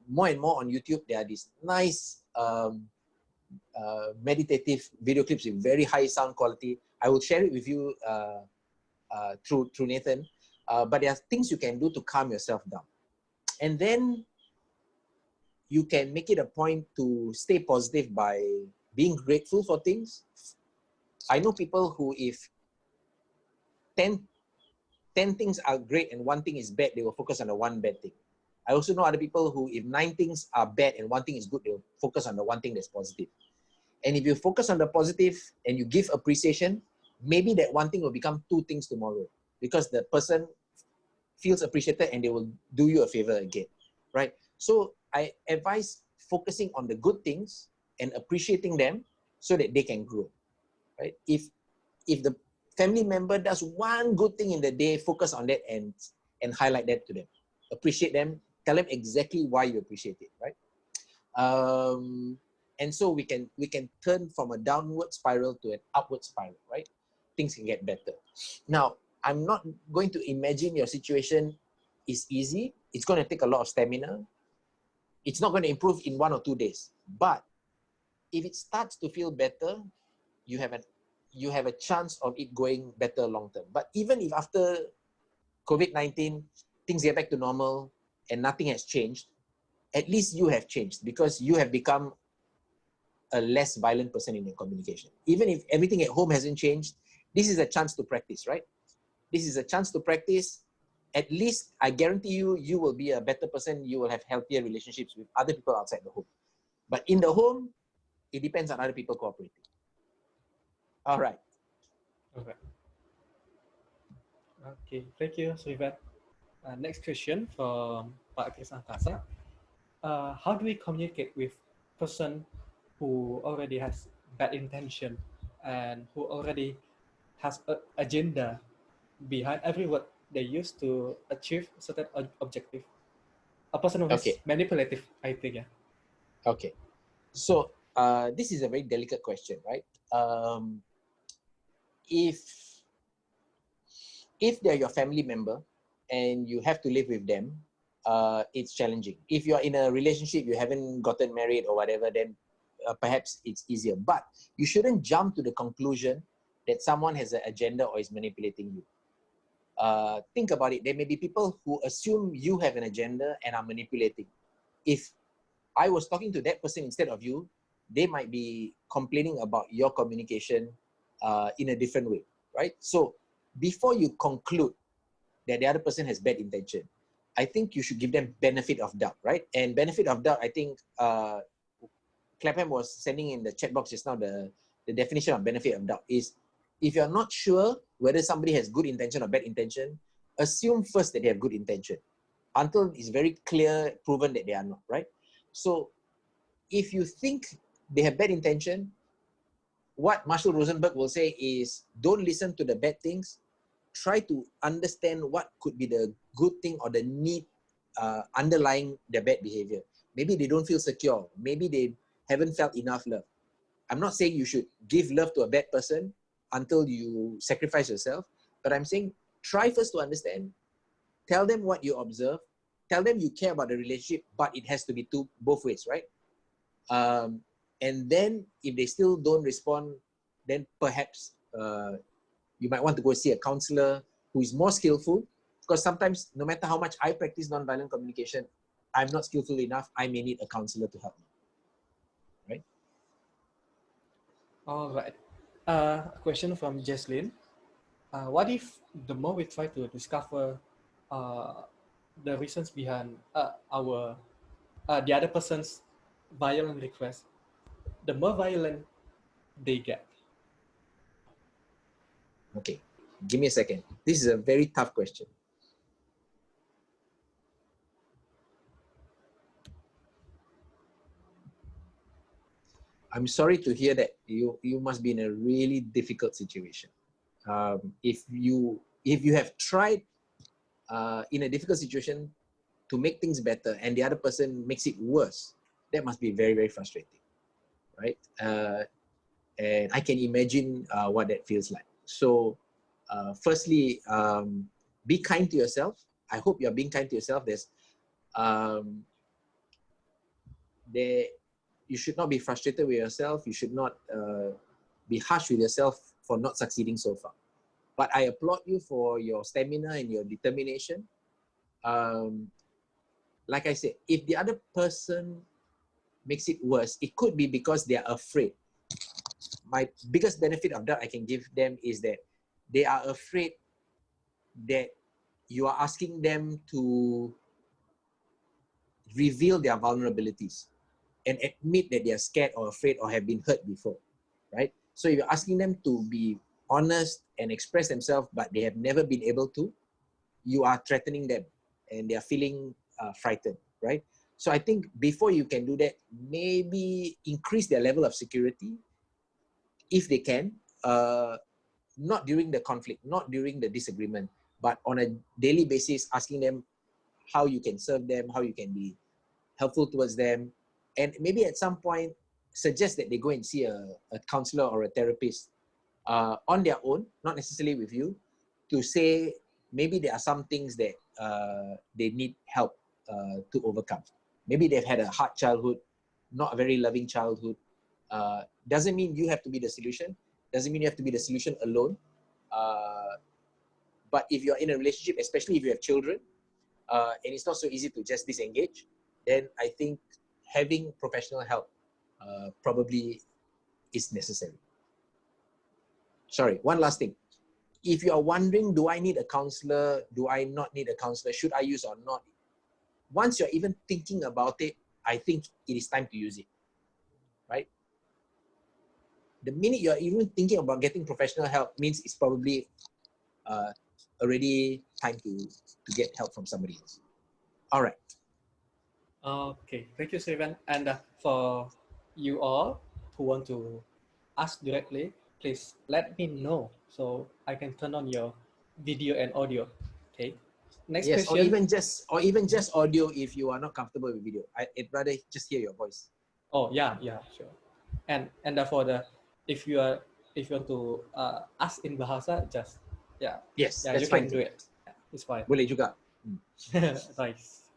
More and more on YouTube, there are these nice meditative video clips with very high sound quality. I will share it with you through Nathan. But there are things you can do to calm yourself down. And then you can make it a point to stay positive by being grateful for things. I know people who, if 10 things are great and one thing is bad, they will focus on the one bad thing. I also know other people who, if 9 things are bad and one thing is good, they'll focus on the one thing that's positive. And if you focus on the positive and you give appreciation, maybe that one thing will become 2 things tomorrow, because the person feels appreciated and they will do you a favor again, right? So I advise focusing on the good things and appreciating them so that they can grow, right? If the family member does one good thing in the day, focus on that and highlight that to them. Appreciate them. Tell them exactly why you appreciate it, right? And so we can turn from a downward spiral to an upward spiral, right? Things can get better. Now, I'm not going to imagine your situation is easy. It's going to take a lot of stamina. It's not going to improve in 1 or 2 days. But if it starts to feel better, you have a chance of it going better long term. But even if after COVID-19, things get back to normal and nothing has changed, at least you have changed, because you have become a less violent person in your communication. Even if everything at home hasn't changed, this is a chance to practice, right? This is a chance to practice. At least I guarantee you, you will be a better person. You will have healthier relationships with other people outside the home. But in the home, it depends on other people cooperating. All right. Okay. Okay. Thank you, Sriven. Next question from Pak Krisna. How do we communicate with person who already has bad intention and who already has an agenda behind every word they use to achieve certain objective? A person who is Okay. manipulative, I think, yeah. Okay. So this is a very delicate question, right? If they're your family member and you have to live with them, it's challenging. If you're in a relationship, you haven't gotten married or whatever, then perhaps it's easier. But you shouldn't jump to the conclusion that someone has an agenda or is manipulating you. Think about it. There may be people who assume you have an agenda and are manipulating. If I was talking to that person instead of you, they might be complaining about your communication in a different way, right? So before you conclude that the other person has bad intention, I think you should give them benefit of doubt, right? And benefit of doubt, I think Clapham was sending in the chat box just now, the definition of benefit of doubt is, if you're not sure whether somebody has good intention or bad intention, assume first that they have good intention until it's very clear, proven that they are not, right? So if you think they have bad intention, what Marshall Rosenberg will say is, don't listen to the bad things. Try to understand what could be the good thing or the need underlying their bad behavior. Maybe they don't feel secure. Maybe they haven't felt enough love. I'm not saying you should give love to a bad person until you sacrifice yourself, but I'm saying try first to understand. Tell them what you observe. Tell them you care about the relationship, but it has to be both ways, right? And then if they still don't respond, then perhaps you might want to go see a counselor who is more skillful, because sometimes no matter how much I practice nonviolent communication, I'm not skillful enough. I may need a counselor to help me, right? All right. A question from Jesslyn. What if the more we try to discover the reasons behind our the other person's violent request, the more violent they get? Okay, give me a second. This is a very tough question. I'm sorry to hear that you must be in a really difficult situation. If you have tried in a difficult situation to make things better and the other person makes it worse, that must be very, very frustrating, right? And I can imagine what that feels like. So firstly, be kind to yourself. I hope you're being kind to yourself. You should not be frustrated with yourself. You should not be harsh with yourself for not succeeding so far. But I applaud you for your stamina and your determination. Like I said, if the other person makes it worse, it could be because they are afraid. My biggest benefit of that I can give them is that they are afraid that you are asking them to reveal their vulnerabilities and admit that they are scared or afraid or have been hurt before, right? So if you're asking them to be honest and express themselves, but they have never been able to, you are threatening them and they are feeling frightened, right? So I think before you can do that, maybe increase their level of security if they can, not during the conflict, not during the disagreement, but on a daily basis, asking them how you can serve them, how you can be helpful towards them. And maybe at some point, suggest that they go and see a counselor or a therapist on their own, not necessarily with you, to say maybe there are some things that they need help to overcome. Maybe they've had a hard childhood, not a very loving childhood. Doesn't mean you have to be the solution. Doesn't mean you have to be the solution alone. But if you're in a relationship, especially if you have children, and it's not so easy to just disengage, then I think having professional help probably is necessary. Sorry, one last thing. If you are wondering, do I need a counselor? Do I not need a counselor? Should I use or not? Once you're even thinking about it, I think it is time to use it, right? The minute you're even thinking about getting professional help means it's probably already time to get help from somebody else. All right. Okay, thank you, Sriven. And for you all who want to ask directly, please let me know so I can turn on your video and audio. Okay. Next Yes, question. or even just audio if you are not comfortable with video. I'd rather just hear your voice. Oh yeah, sure. And for the if you want to ask in bahasa, just Yes, you that's fine can too. do it. Yeah, it's fine. Boleh juga. Nice.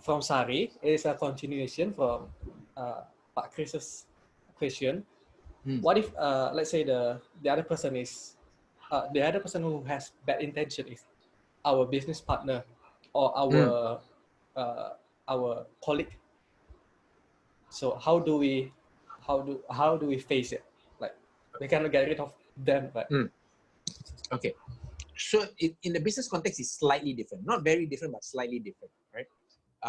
From Sari, it is a continuation from Pak Chris's question. What if let's say the other person is the other person who has bad intention is our business partner or our colleague? So how do we face it? Like we cannot get rid of them, but okay. So in the business context, it's slightly different. Not very different, but slightly different, right?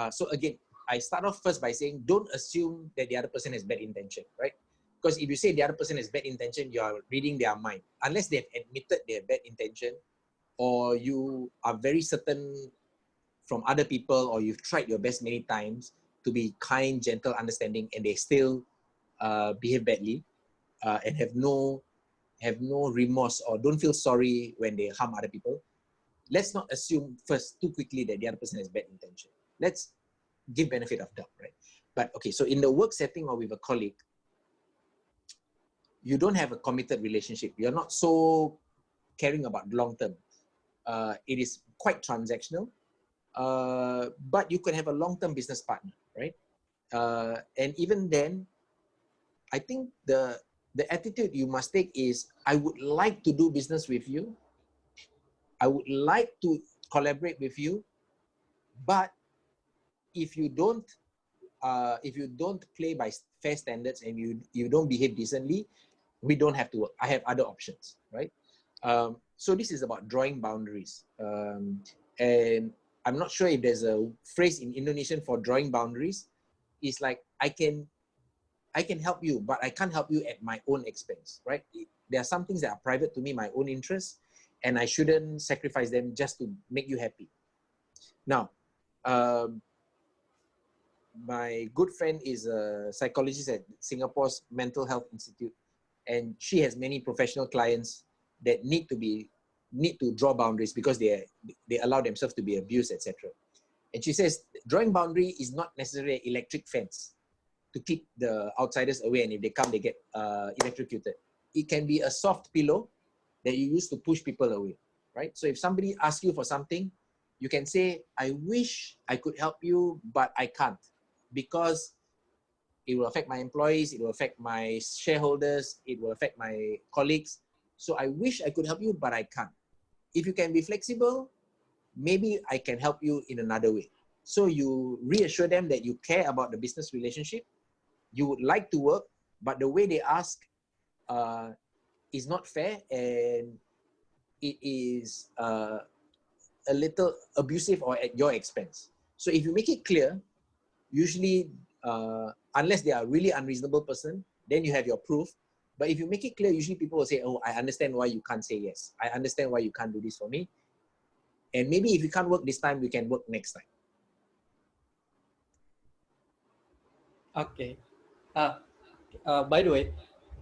So again, I start off first by saying, don't assume that the other person has bad intention, right? Because if you say the other person has bad intention, you are reading their mind. Unless they've admitted they have bad intention, or you are very certain from other people, or you've tried your best many times to be kind, gentle, understanding, and they still behave badly and have no remorse or don't feel sorry when they harm other people. Let's not assume first too quickly that the other person has bad intention. Let's give benefit of doubt, right? But okay, so in the work setting or with a colleague, you don't have a committed relationship. You're not so caring about long term. It is quite transactional, but you can have a long-term business partner, right? And even then, I think the attitude you must take is, I would like to do business with you. I would like to collaborate with you, but if you don't play by fair standards and you don't behave decently, we don't have to work. I have other options, right? So this is about drawing boundaries. And I'm not sure if there's a phrase in Indonesian for drawing boundaries. It's like, I can help you, but I can't help you at my own expense, right? There are some things that are private to me, my own interests, and I shouldn't sacrifice them just to make you happy. Now, my good friend is a psychologist at Singapore's Mental Health Institute, and she has many professional clients that need to draw boundaries because they allow themselves to be abused, etc. And she says drawing boundary is not necessarily an electric fence to keep the outsiders away, and if they come, they get electrocuted. It can be a soft pillow that you use to push people away, right? So if somebody asks you for something, you can say, I wish I could help you, but I can't, because it will affect my employees, it will affect my shareholders, it will affect my colleagues. So I wish I could help you, but I can't. If you can be flexible, maybe I can help you in another way. So you reassure them that you care about the business relationship, you would like to work, but the way they ask is not fair, and it is a little abusive or at your expense. So if you make it clear, usually, unless they are a really unreasonable person, then you have your proof. But if you make it clear, usually people will say, oh, I understand why you can't say yes. I understand why you can't do this for me. And maybe if you can't work this time, we can work next time. Okay. By the way,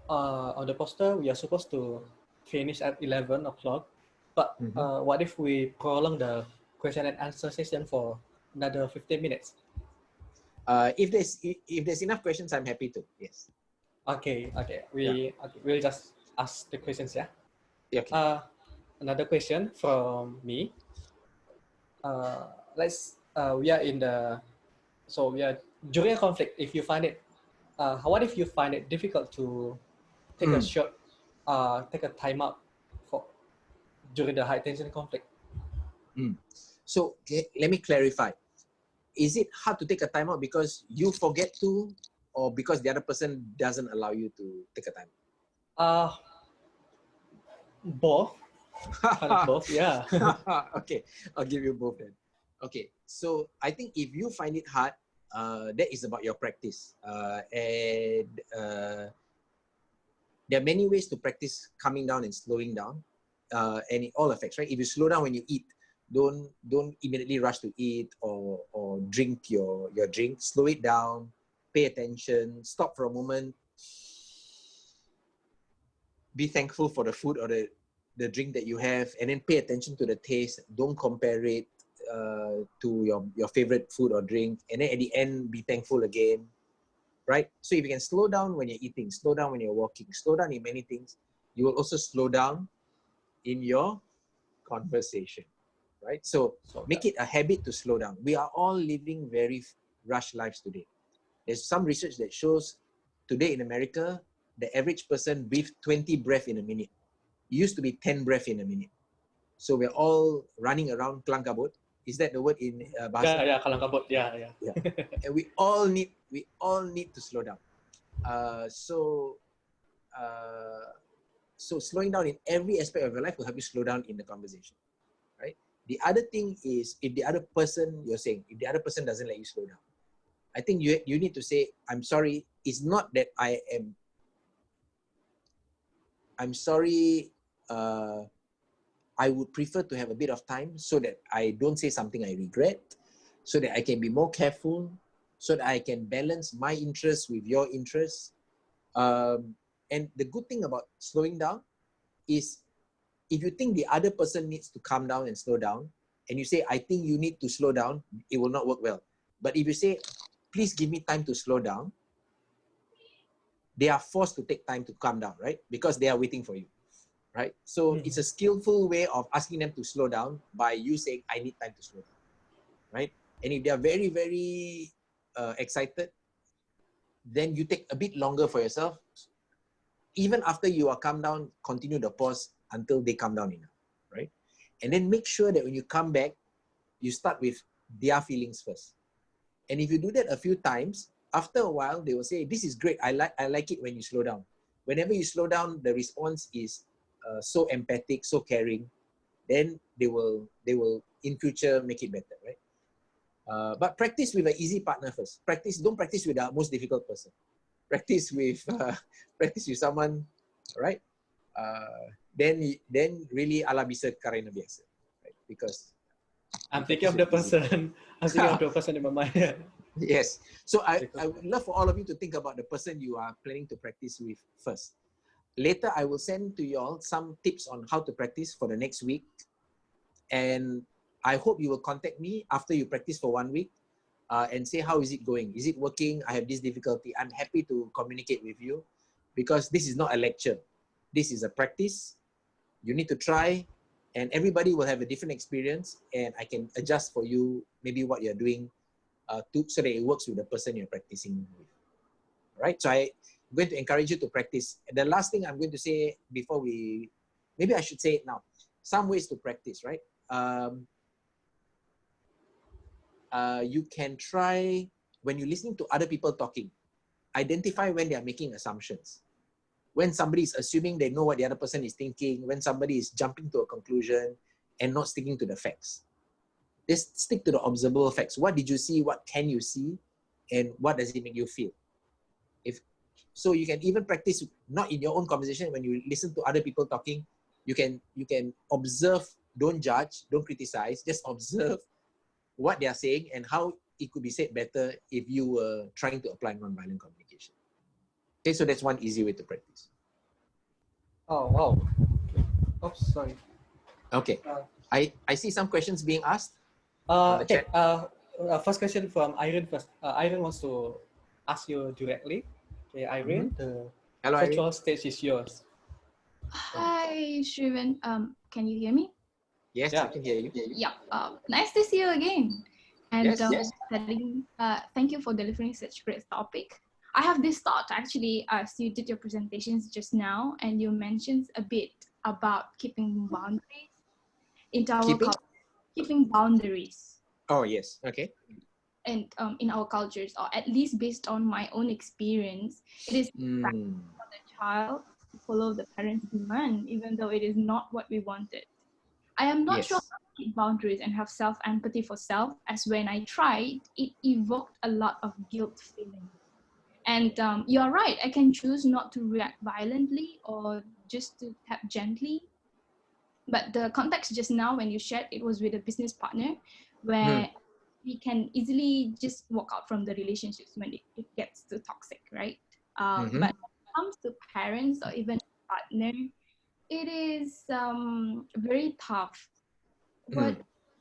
on the poster, we are supposed to finish at 11 o'clock. But what if we prolong the question and answer session for another 15 minutes? If there's enough questions, I'm happy to. Yes. Okay. We'll just ask the questions, yeah? Okay. Another question from me. We are in the, so we are during a conflict. If you find it, what if you find it difficult to take a short, take a timeout for during the high tension conflict? So let me clarify. Is it hard to take a timeout because you forget to, or because the other person doesn't allow you to take a timeout? Both. Kind of both, yeah. Okay, I'll give you both then. Okay, so I think if you find it hard, that is about your practice. And there are many ways to practice coming down and slowing down. And it all affects, right? If you slow down when you eat, don't immediately rush to eat or drink your drink. Slow it down, pay attention, stop for a moment, be thankful for the food or the drink that you have, and then pay attention to the taste. Don't compare it to your favorite food or drink, and then at the end, be thankful again, right? So if you can slow down when you're eating, slow down when you're walking, slow down in many things, you will also slow down in your conversation, right? So make it a habit to slow down. We are all living very rushed lives today. There's some research that shows today in America, the average person breathes 20 breaths in a minute. It used to be 10 breaths in a minute. So we're all running around kelang kabut. Is that the word in bahasa? Yeah, kelang kabut. Yeah. And we all need to slow down. So slowing down in every aspect of your life will help you slow down in the conversation, right? The other thing is, if the other person, you're saying, if the other person doesn't let you slow down, I think you need to say, I'm sorry. It's not that I'm sorry. I would prefer to have a bit of time so that I don't say something I regret, so that I can be more careful, so that I can balance my interests with your interests. And the good thing about slowing down is, if you think the other person needs to calm down and slow down, and you say, I think you need to slow down, it will not work well. But if you say, please give me time to slow down, they are forced to take time to calm down, right? Because they are waiting for you, right? So it's a skillful way of asking them to slow down by you saying, I need time to slow down, right? And if they are very, very excited, then you take a bit longer for yourself. Even after you are calm down, continue the pause until they calm down enough, right? And then make sure that when you come back, you start with their feelings first. And if you do that a few times, after a while, they will say, this is great. I like it when you slow down. Whenever you slow down, the response is so empathic, so caring. Then they will in future make it better, right? But practice with an easy partner first. Don't practice with the most difficult person. Practice with someone, right? Then really ala bisa karena biasa, right? Because I'm thinking of the person. I'm thinking of the person in my mind. Yes. So I would love for all of you to think about the person you are planning to practice with first. Later, I will send to you all some tips on how to practice for the next week. And I hope you will contact me after you practice for 1 week and say, how is it going? Is it working? I have this difficulty. I'm happy to communicate with you because this is not a lecture. This is a practice. You need to try, and everybody will have a different experience, and I can adjust for you maybe what you're doing so that it works with the person you're practicing with. Right? So I'm going to encourage you to practice. The last thing I'm going to say before maybe I should say it now. Some ways to practice, right? You can try, when you're listening to other people talking, identify when they are making assumptions. When somebody is assuming they know what the other person is thinking, when somebody is jumping to a conclusion and not sticking to the facts. Just stick to the observable facts. What did you see? What can you see? And what does it make you feel? So you can even practice, not in your own conversation, when you listen to other people talking, you can observe, don't judge, don't criticize, just observe what they are saying and how it could be said better if you were trying to apply nonviolent communication. Okay, so that's one easy way to practice. Oh, wow. Okay. Oops, sorry. Okay. I see some questions being asked. Okay. First question from Irene first. Irene wants to ask you directly. Okay, Irene, the Hello, virtual Irene. stage is yours. Hi, Sriven. Can you hear me? Yes, Yeah. I can hear you. Yeah. Nice to see you again. And Yes. Thank you for delivering such great topic. I have this thought actually as you did your presentations just now, and you mentioned a bit about keeping boundaries into our culture. Keeping boundaries. Oh, yes. Okay. And in our cultures, or at least based on my own experience, it is practice for the child to follow the parents' demand, even though it is not what we wanted. I am not sure how to keep boundaries and have self-empathy for self, as when I tried, it evoked a lot of guilt feeling. And you are right, I can choose not to react violently or just to tap gently. But the context just now when you shared, it was with a business partner where we can easily just walk out from the relationships when it gets too toxic, right? But when it comes to parents or even partner, it is very tough. What are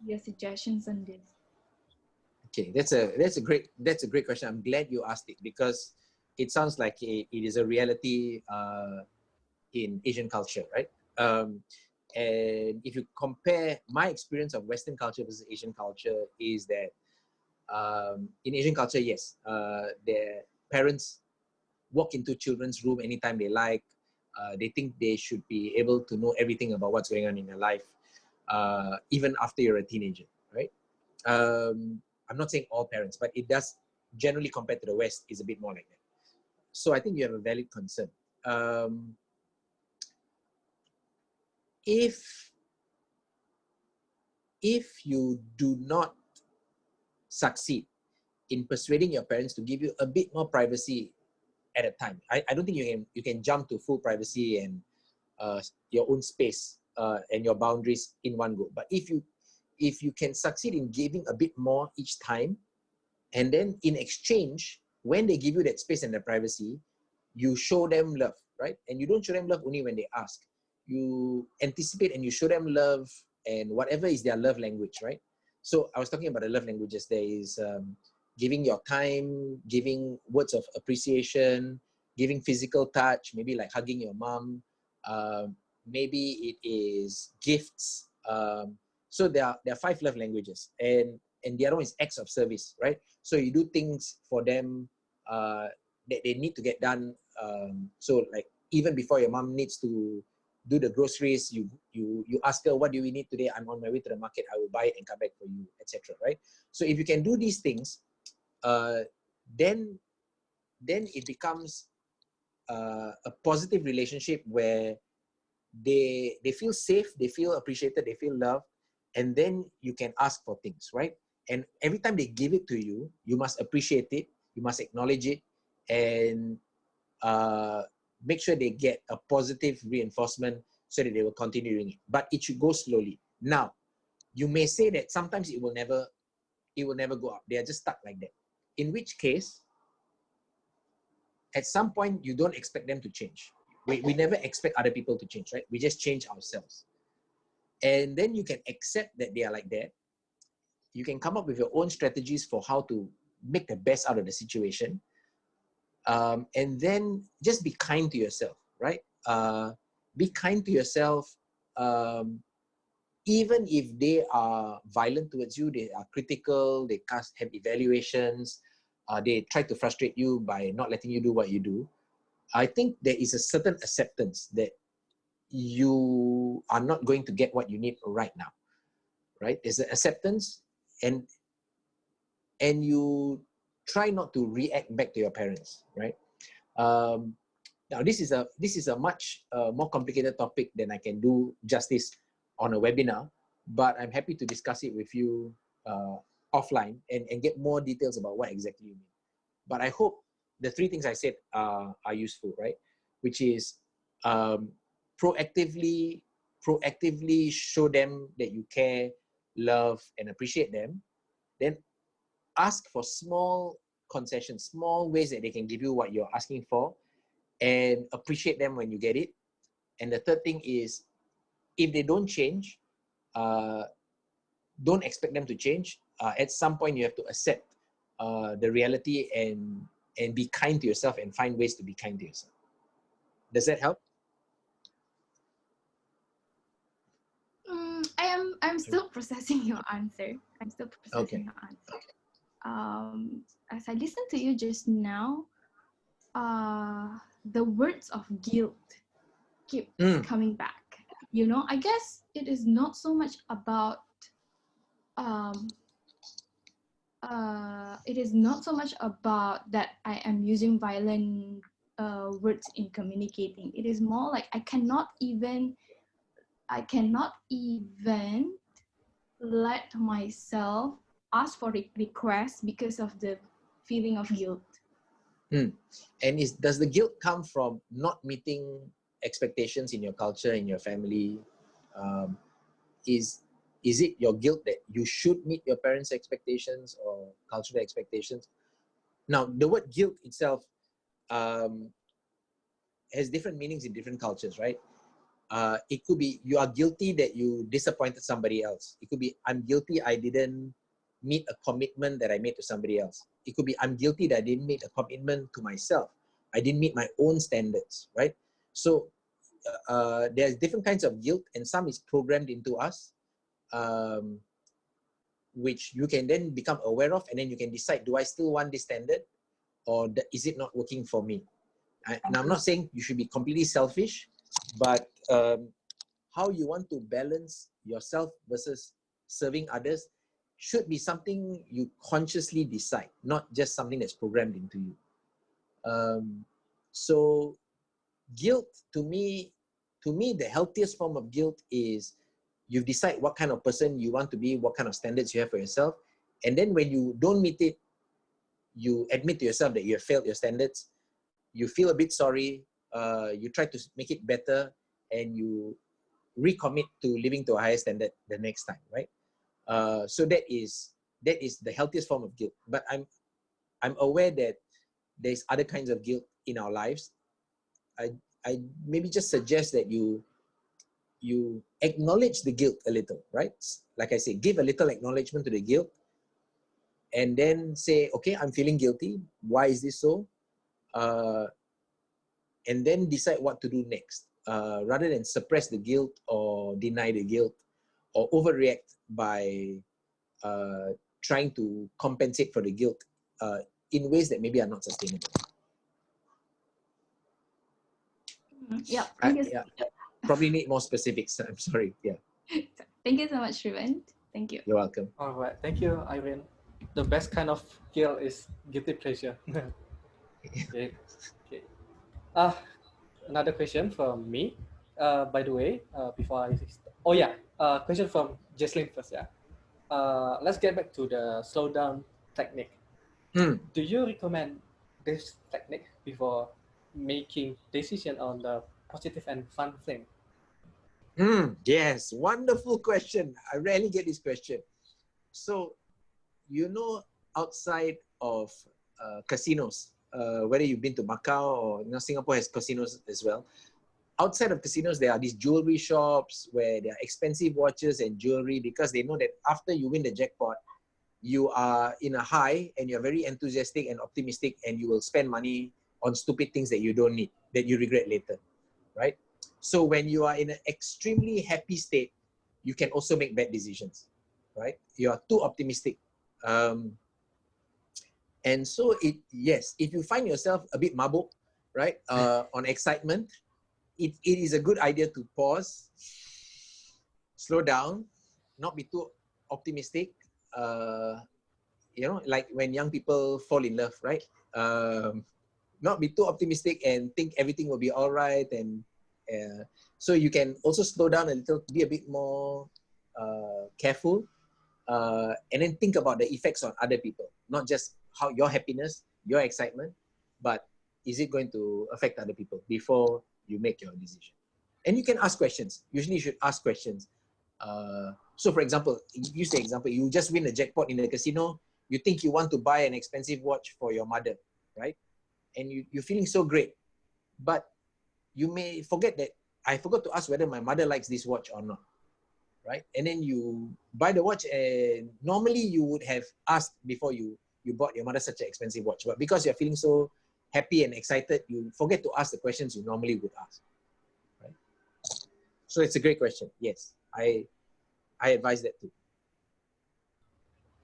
your suggestions on this? Okay, that's a great question. I'm glad you asked it because it sounds like it is a reality in Asian culture, right? And if you compare my experience of Western culture versus Asian culture, is that in Asian culture, yes, their parents walk into children's room anytime they like. They think they should be able to know everything about what's going on in their life, even after you're a teenager, right? I'm not saying all parents, but it does generally, compared to the West, is a bit more like that. So I think you have a valid concern. If you do not succeed in persuading your parents to give you a bit more privacy at a time, I don't think you can jump to full privacy and your own space and your boundaries in one go. But if you can succeed in giving a bit more each time, and then in exchange, when they give you that space and the privacy, you show them love, right? And you don't show them love only when they ask. You anticipate and you show them love and whatever is their love language, right? So I was talking about the love languages. There is giving your time, giving words of appreciation, giving physical touch, maybe like hugging your mom. Maybe it is gifts. So there are 5 love languages, and the other one is acts of service, right? So you do things for them that they need to get done. So like even before your mom needs to do the groceries, you ask her, what do we need today? I'm on my way to the market. I will buy it and come back for you, etc. Right? So if you can do these things, then it becomes a positive relationship where they feel safe, they feel appreciated, they feel loved, and then you can ask for things, right? And every time they give it to you, you must appreciate it, you must acknowledge it, and make sure they get a positive reinforcement so that they will continue doing it. But it should go slowly. Now, you may say that sometimes it will never go up. They are just stuck like that. In which case, at some point, you don't expect them to change. We never expect other people to change, right? We just change ourselves. And then you can accept that they are like that. You can come up with your own strategies for how to make the best out of the situation. And then just be kind to yourself, right? Be kind to yourself. Even if they are violent towards you, they are critical, they have evaluations, they try to frustrate you by not letting you do what you do. I think there is a certain acceptance that you are not going to get what you need right now, right? There's an acceptance, and you try not to react back to your parents, right? Now this is a much more complicated topic than I can do justice on a webinar, but I'm happy to discuss it with you offline and get more details about what exactly you mean. But I hope the three things I said are useful, right? Which is proactively show them that you care, love, and appreciate them. Then ask for small concessions, small ways that they can give you what you're asking for, and appreciate them when you get it. And the third thing is, if they don't change, don't expect them to change. At some point, you have to accept the reality and be kind to yourself and find ways to be kind to yourself. Does that help? I'm still processing your answer. Okay. Your answer. As I listened to you just now, the words of guilt keep coming back. You know, I guess it is not so much about that I am using violent words in communicating. It is more like I cannot even let myself ask for requests because of the feeling of guilt. And does the guilt come from not meeting expectations in your culture, in your family? Is it your guilt that you should meet your parents' expectations or cultural expectations? Now, the word guilt itself has different meanings in different cultures, right? It could be you are guilty that you disappointed somebody else. It could be I'm guilty I didn't meet a commitment that I made to somebody else. It could be I'm guilty that I didn't meet a commitment to myself. I didn't meet my own standards, right? So there's different kinds of guilt, and some is programmed into us, which you can then become aware of, and then you can decide, do I still want this standard, or is it not working for me? And I'm not saying you should be completely selfish, but how you want to balance yourself versus serving others should be something you consciously decide, not just something that's programmed into you. So guilt, to me, the healthiest form of guilt is you decide what kind of person you want to be, what kind of standards you have for yourself. And then when you don't meet it, you admit to yourself that you have failed your standards. You feel a bit sorry. You try to make it better, and you recommit to living to a higher standard the next time, right? So that is the healthiest form of guilt. But I'm aware that there's other kinds of guilt in our lives. I maybe just suggest that you acknowledge the guilt a little, right? Like I say, give a little acknowledgement to the guilt, and then say, okay, I'm feeling guilty. Why is this so? And then decide what to do next, rather than suppress the guilt or deny the guilt or overreact by trying to compensate for the guilt in ways that maybe are not sustainable. Yeah, thank you. Yeah, probably need more specifics. I'm sorry. Yeah, Thank you so much, Sriven. Thank you. you're welcome. All right, thank you, Irene. The best kind of guilt is guilty pleasure. Okay. Okay. Uh, Another question from me. By the way, before oh yeah, question from Jesslyn first. Yeah. Let's get back to the slow down technique. Hmm. Do you recommend this technique before making decision on the positive and fun thing? Yes, wonderful question. I rarely get this question. So, outside of casinos, whether you've been to Macau or Singapore has casinos as well. Outside of casinos, there are these jewelry shops where there are expensive watches and jewelry because they know that after you win the jackpot, you are in a high and you're very enthusiastic and optimistic and you will spend money on stupid things that you don't need, that you regret later, right? So when you are in an extremely happy state, you can also make bad decisions, right? You are too optimistic. And so yes, if you find yourself a bit mabuk, right, on excitement, it is a good idea to pause, slow down, not be too optimistic. Like when young people fall in love, right? Not be too optimistic and think everything will be all right. And so you can also slow down a little, be a bit more careful, and then think about the effects on other people, not just how your happiness, your excitement, but is it going to affect other people before you make your decision? And you can ask questions. Usually you should ask questions. So for example, use the example, you just win a jackpot in the casino, you think you want to buy an expensive watch for your mother, right? And you're feeling so great. But you may forget that I forgot to ask whether my mother likes this watch or not, right? And then you buy the watch, and normally you would have asked before you bought your mother such an expensive watch. But because you're feeling so happy and excited, you forget to ask the questions you normally would ask, right? So it's a great question. Yes, I advise that too.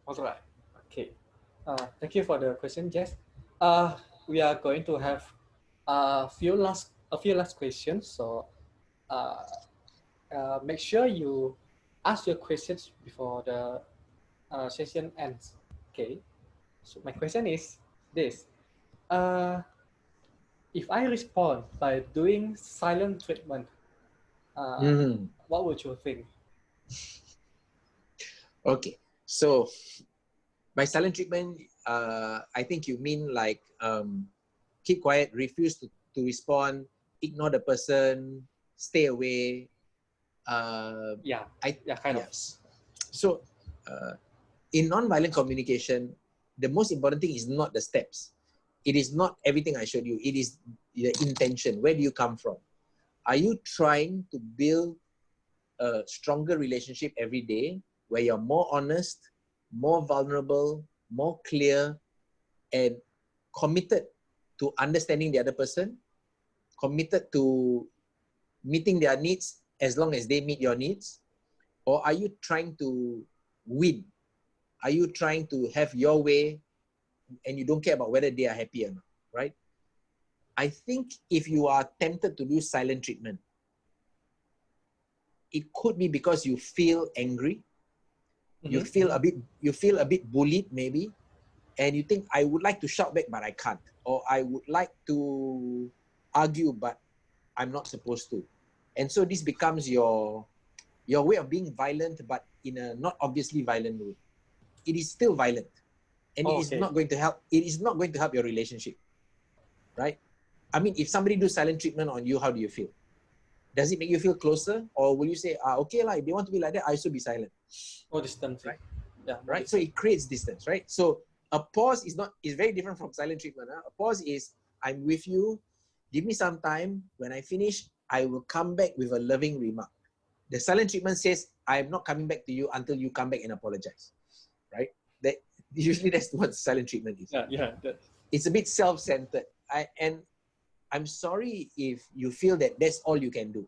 All right. Okay. Thank you for the question, Jess. We are going to have a few last questions. So, make sure you ask your questions before the session ends. Okay. So my question is this: if I respond by doing silent treatment, what would you think? Okay. So by silent treatment, I think you mean like keep quiet, refuse to respond, ignore the person, stay away. Kind of. So in nonviolent communication, the most important thing is not the steps. It is not everything I showed you. It is the intention. Where do you come from? Are you trying to build a stronger relationship every day where you're more honest, more vulnerable, more clear, and committed to understanding the other person, committed to meeting their needs as long as they meet your needs? Or are you trying to win? Are you trying to have your way and you don't care about whether they are happy or not, right? I think if you are tempted to do silent treatment, it could be because you feel angry, you feel a bit bullied maybe, and you think, I would like to shout back but I can't, or I would like to argue but I'm not supposed to. And so this becomes your way of being violent, but in a not obviously violent way. It is still violent, and it is not going to help. It is not going to help your relationship, right? I mean, if somebody do silent treatment on you, how do you feel? Does it make you feel closer, or will you say, okay, if they want to be like that, I should be silent? More distance, right? Yeah, right. So it creates distance, right? So a pause is very different from silent treatment. Huh? A pause is, I'm with you. Give me some time. When I finish, I will come back with a loving remark. The silent treatment says, I'm not coming back to you until you come back and apologize, right? Usually that's what silent treatment is. Yeah. It's a bit self-centered. And I'm sorry if you feel that that's all you can do.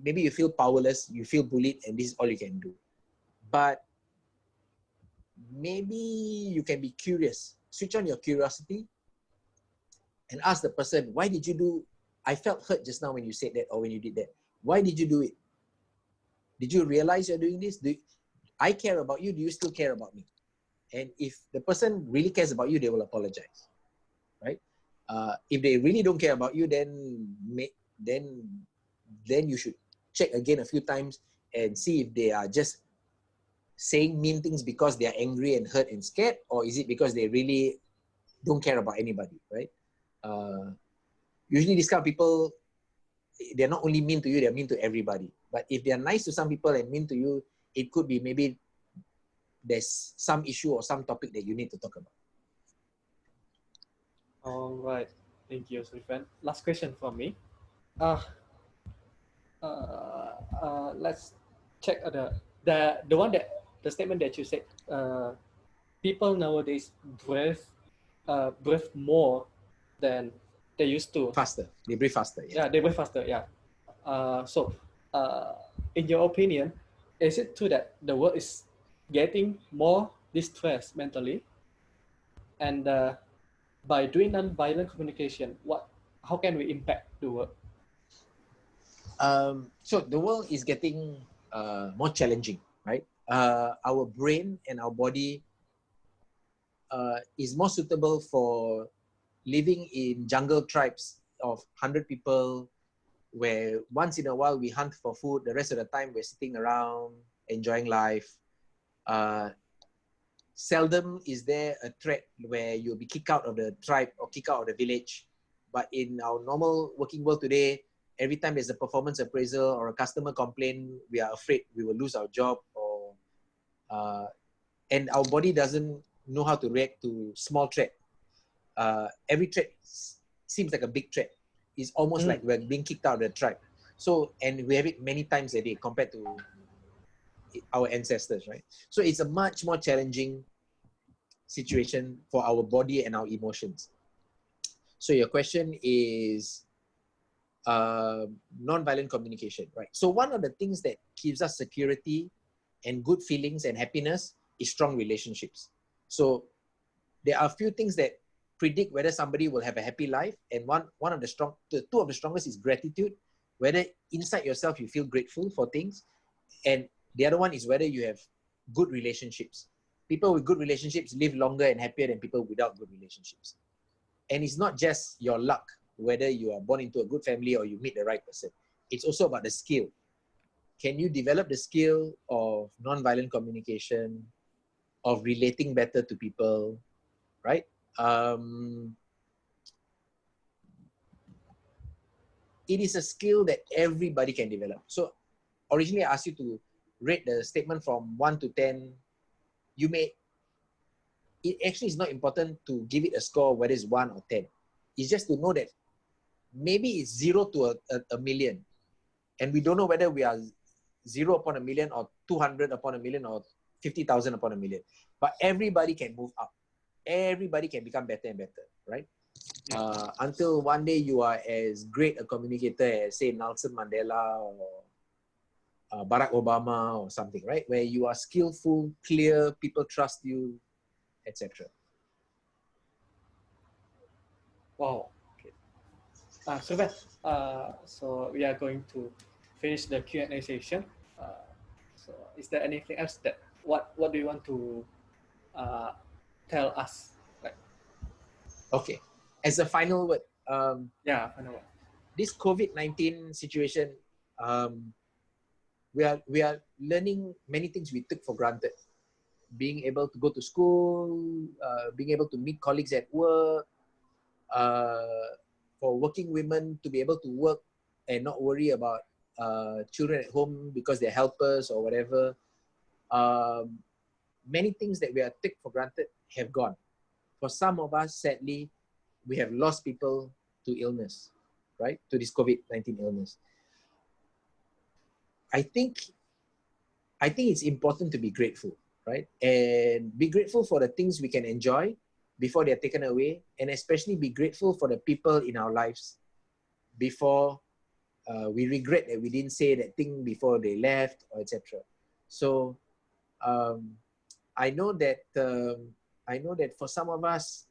Maybe you feel powerless, you feel bullied, and this is all you can do. But maybe you can be curious. Switch on your curiosity and ask the person, why did you do I felt hurt just now when you said that or when you did that. Why did you do it? Did you realize you're doing this? I care about you. Do you still care about me? And if the person really cares about you, they will apologize, right? If they really don't care about you, then you should check again a few times and see if they are just saying mean things because they are angry and hurt and scared, or is it because they really don't care about anybody, right? Usually these kind of people, they're not only mean to you, they're mean to everybody. But if they're nice to some people and mean to you, it could be maybe there's some issue or some topic that you need to talk about. All right. Thank you, Sriven. Last question from me. Let's check the statement that you said. People nowadays breathe more than they used to. Faster. They breathe faster. Yeah, they breathe faster. Yeah. So, in your opinion, is it true that the world is getting more distressed mentally? And by doing non-violent communication, how can we impact the world? So the world is getting more challenging, right? Our brain and our body is more suitable for living in jungle tribes of 100 people, where once in a while we hunt for food, the rest of the time we're sitting around enjoying life. Seldom is there a threat where you'll be kicked out of the tribe or kicked out of the village. But in our normal working world today, every time there's a performance appraisal or a customer complaint, we are afraid we will lose our job, and our body doesn't know how to react to small threat. Every threat seems like a big threat. It's almost like we're being kicked out of the tribe. So, and we have it many times a day compared to our ancestors, right? So it's a much more challenging situation for our body and our emotions. So your question is non-violent communication, right? So one of the things that gives us security and good feelings and happiness is strong relationships. So there are a few things that predict whether somebody will have a happy life, and two of the strongest is gratitude, whether inside yourself you feel grateful for things, and the other one is whether you have good relationships. People with good relationships live longer and happier than people without good relationships. And it's not just your luck, whether you are born into a good family or you meet the right person. It's also about the skill. Can you develop the skill of non-violent communication, of relating better to people, right? It is a skill that everybody can develop. So originally I asked you to rate the statement from 1 to 10. It actually is not important to give it a score whether it's 1 or 10. It's just to know that maybe it's 0 to a million. And we don't know whether we are 0 upon a million or 200 upon a million or 50,000 upon a million. But everybody can move up. Everybody can become better and better, right? Until one day you are as great a communicator as, say, Nelson Mandela or Barack Obama or something, right? Where you are skillful, clear, people trust you, etc. Wow. Okay. Sriven, so we are going to finish the Q&A session. So is there anything else what do you want to tell us? Okay. As a final word, final word. This COVID-19 situation, we are learning many things we took for granted. Being able to go to school, being able to meet colleagues at work, for working women to be able to work and not worry about children at home because they're helpers or whatever. Many things that we are take for granted have gone. For some of us, sadly, we have lost people to illness, right? To this COVID-19 illness. I think it's important to be grateful, right? And be grateful for the things we can enjoy before they're taken away, and especially be grateful for the people in our lives before we regret that we didn't say that thing before they left, or etc. So I know that for some of us,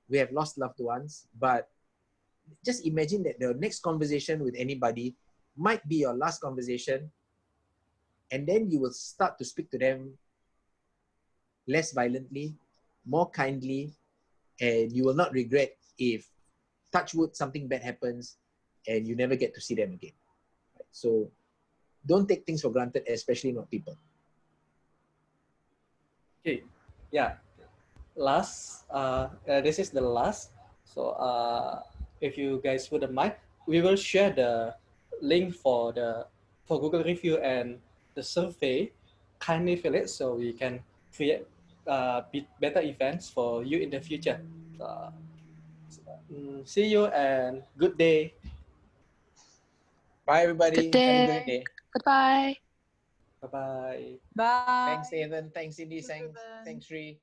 we have lost loved ones, but just imagine that the next conversation with anybody might be your last conversation, and then you will start to speak to them less violently, more kindly, and you will not regret if, touch wood, something bad happens and you never get to see them again. Right? So don't take things for granted, especially not people. Okay, yeah. This is the last. So if you guys wouldn't mind, we will share the link for Google review and the survey. Kindly fill it so we can create better events for you in the future. Uh, See you and good day. Bye, everybody. Good Have a day. great day. Goodbye. Bye bye. Bye. Thanks, Nathan. Thanks, Cindy. Thank you, Sriven. Thanks, Sri.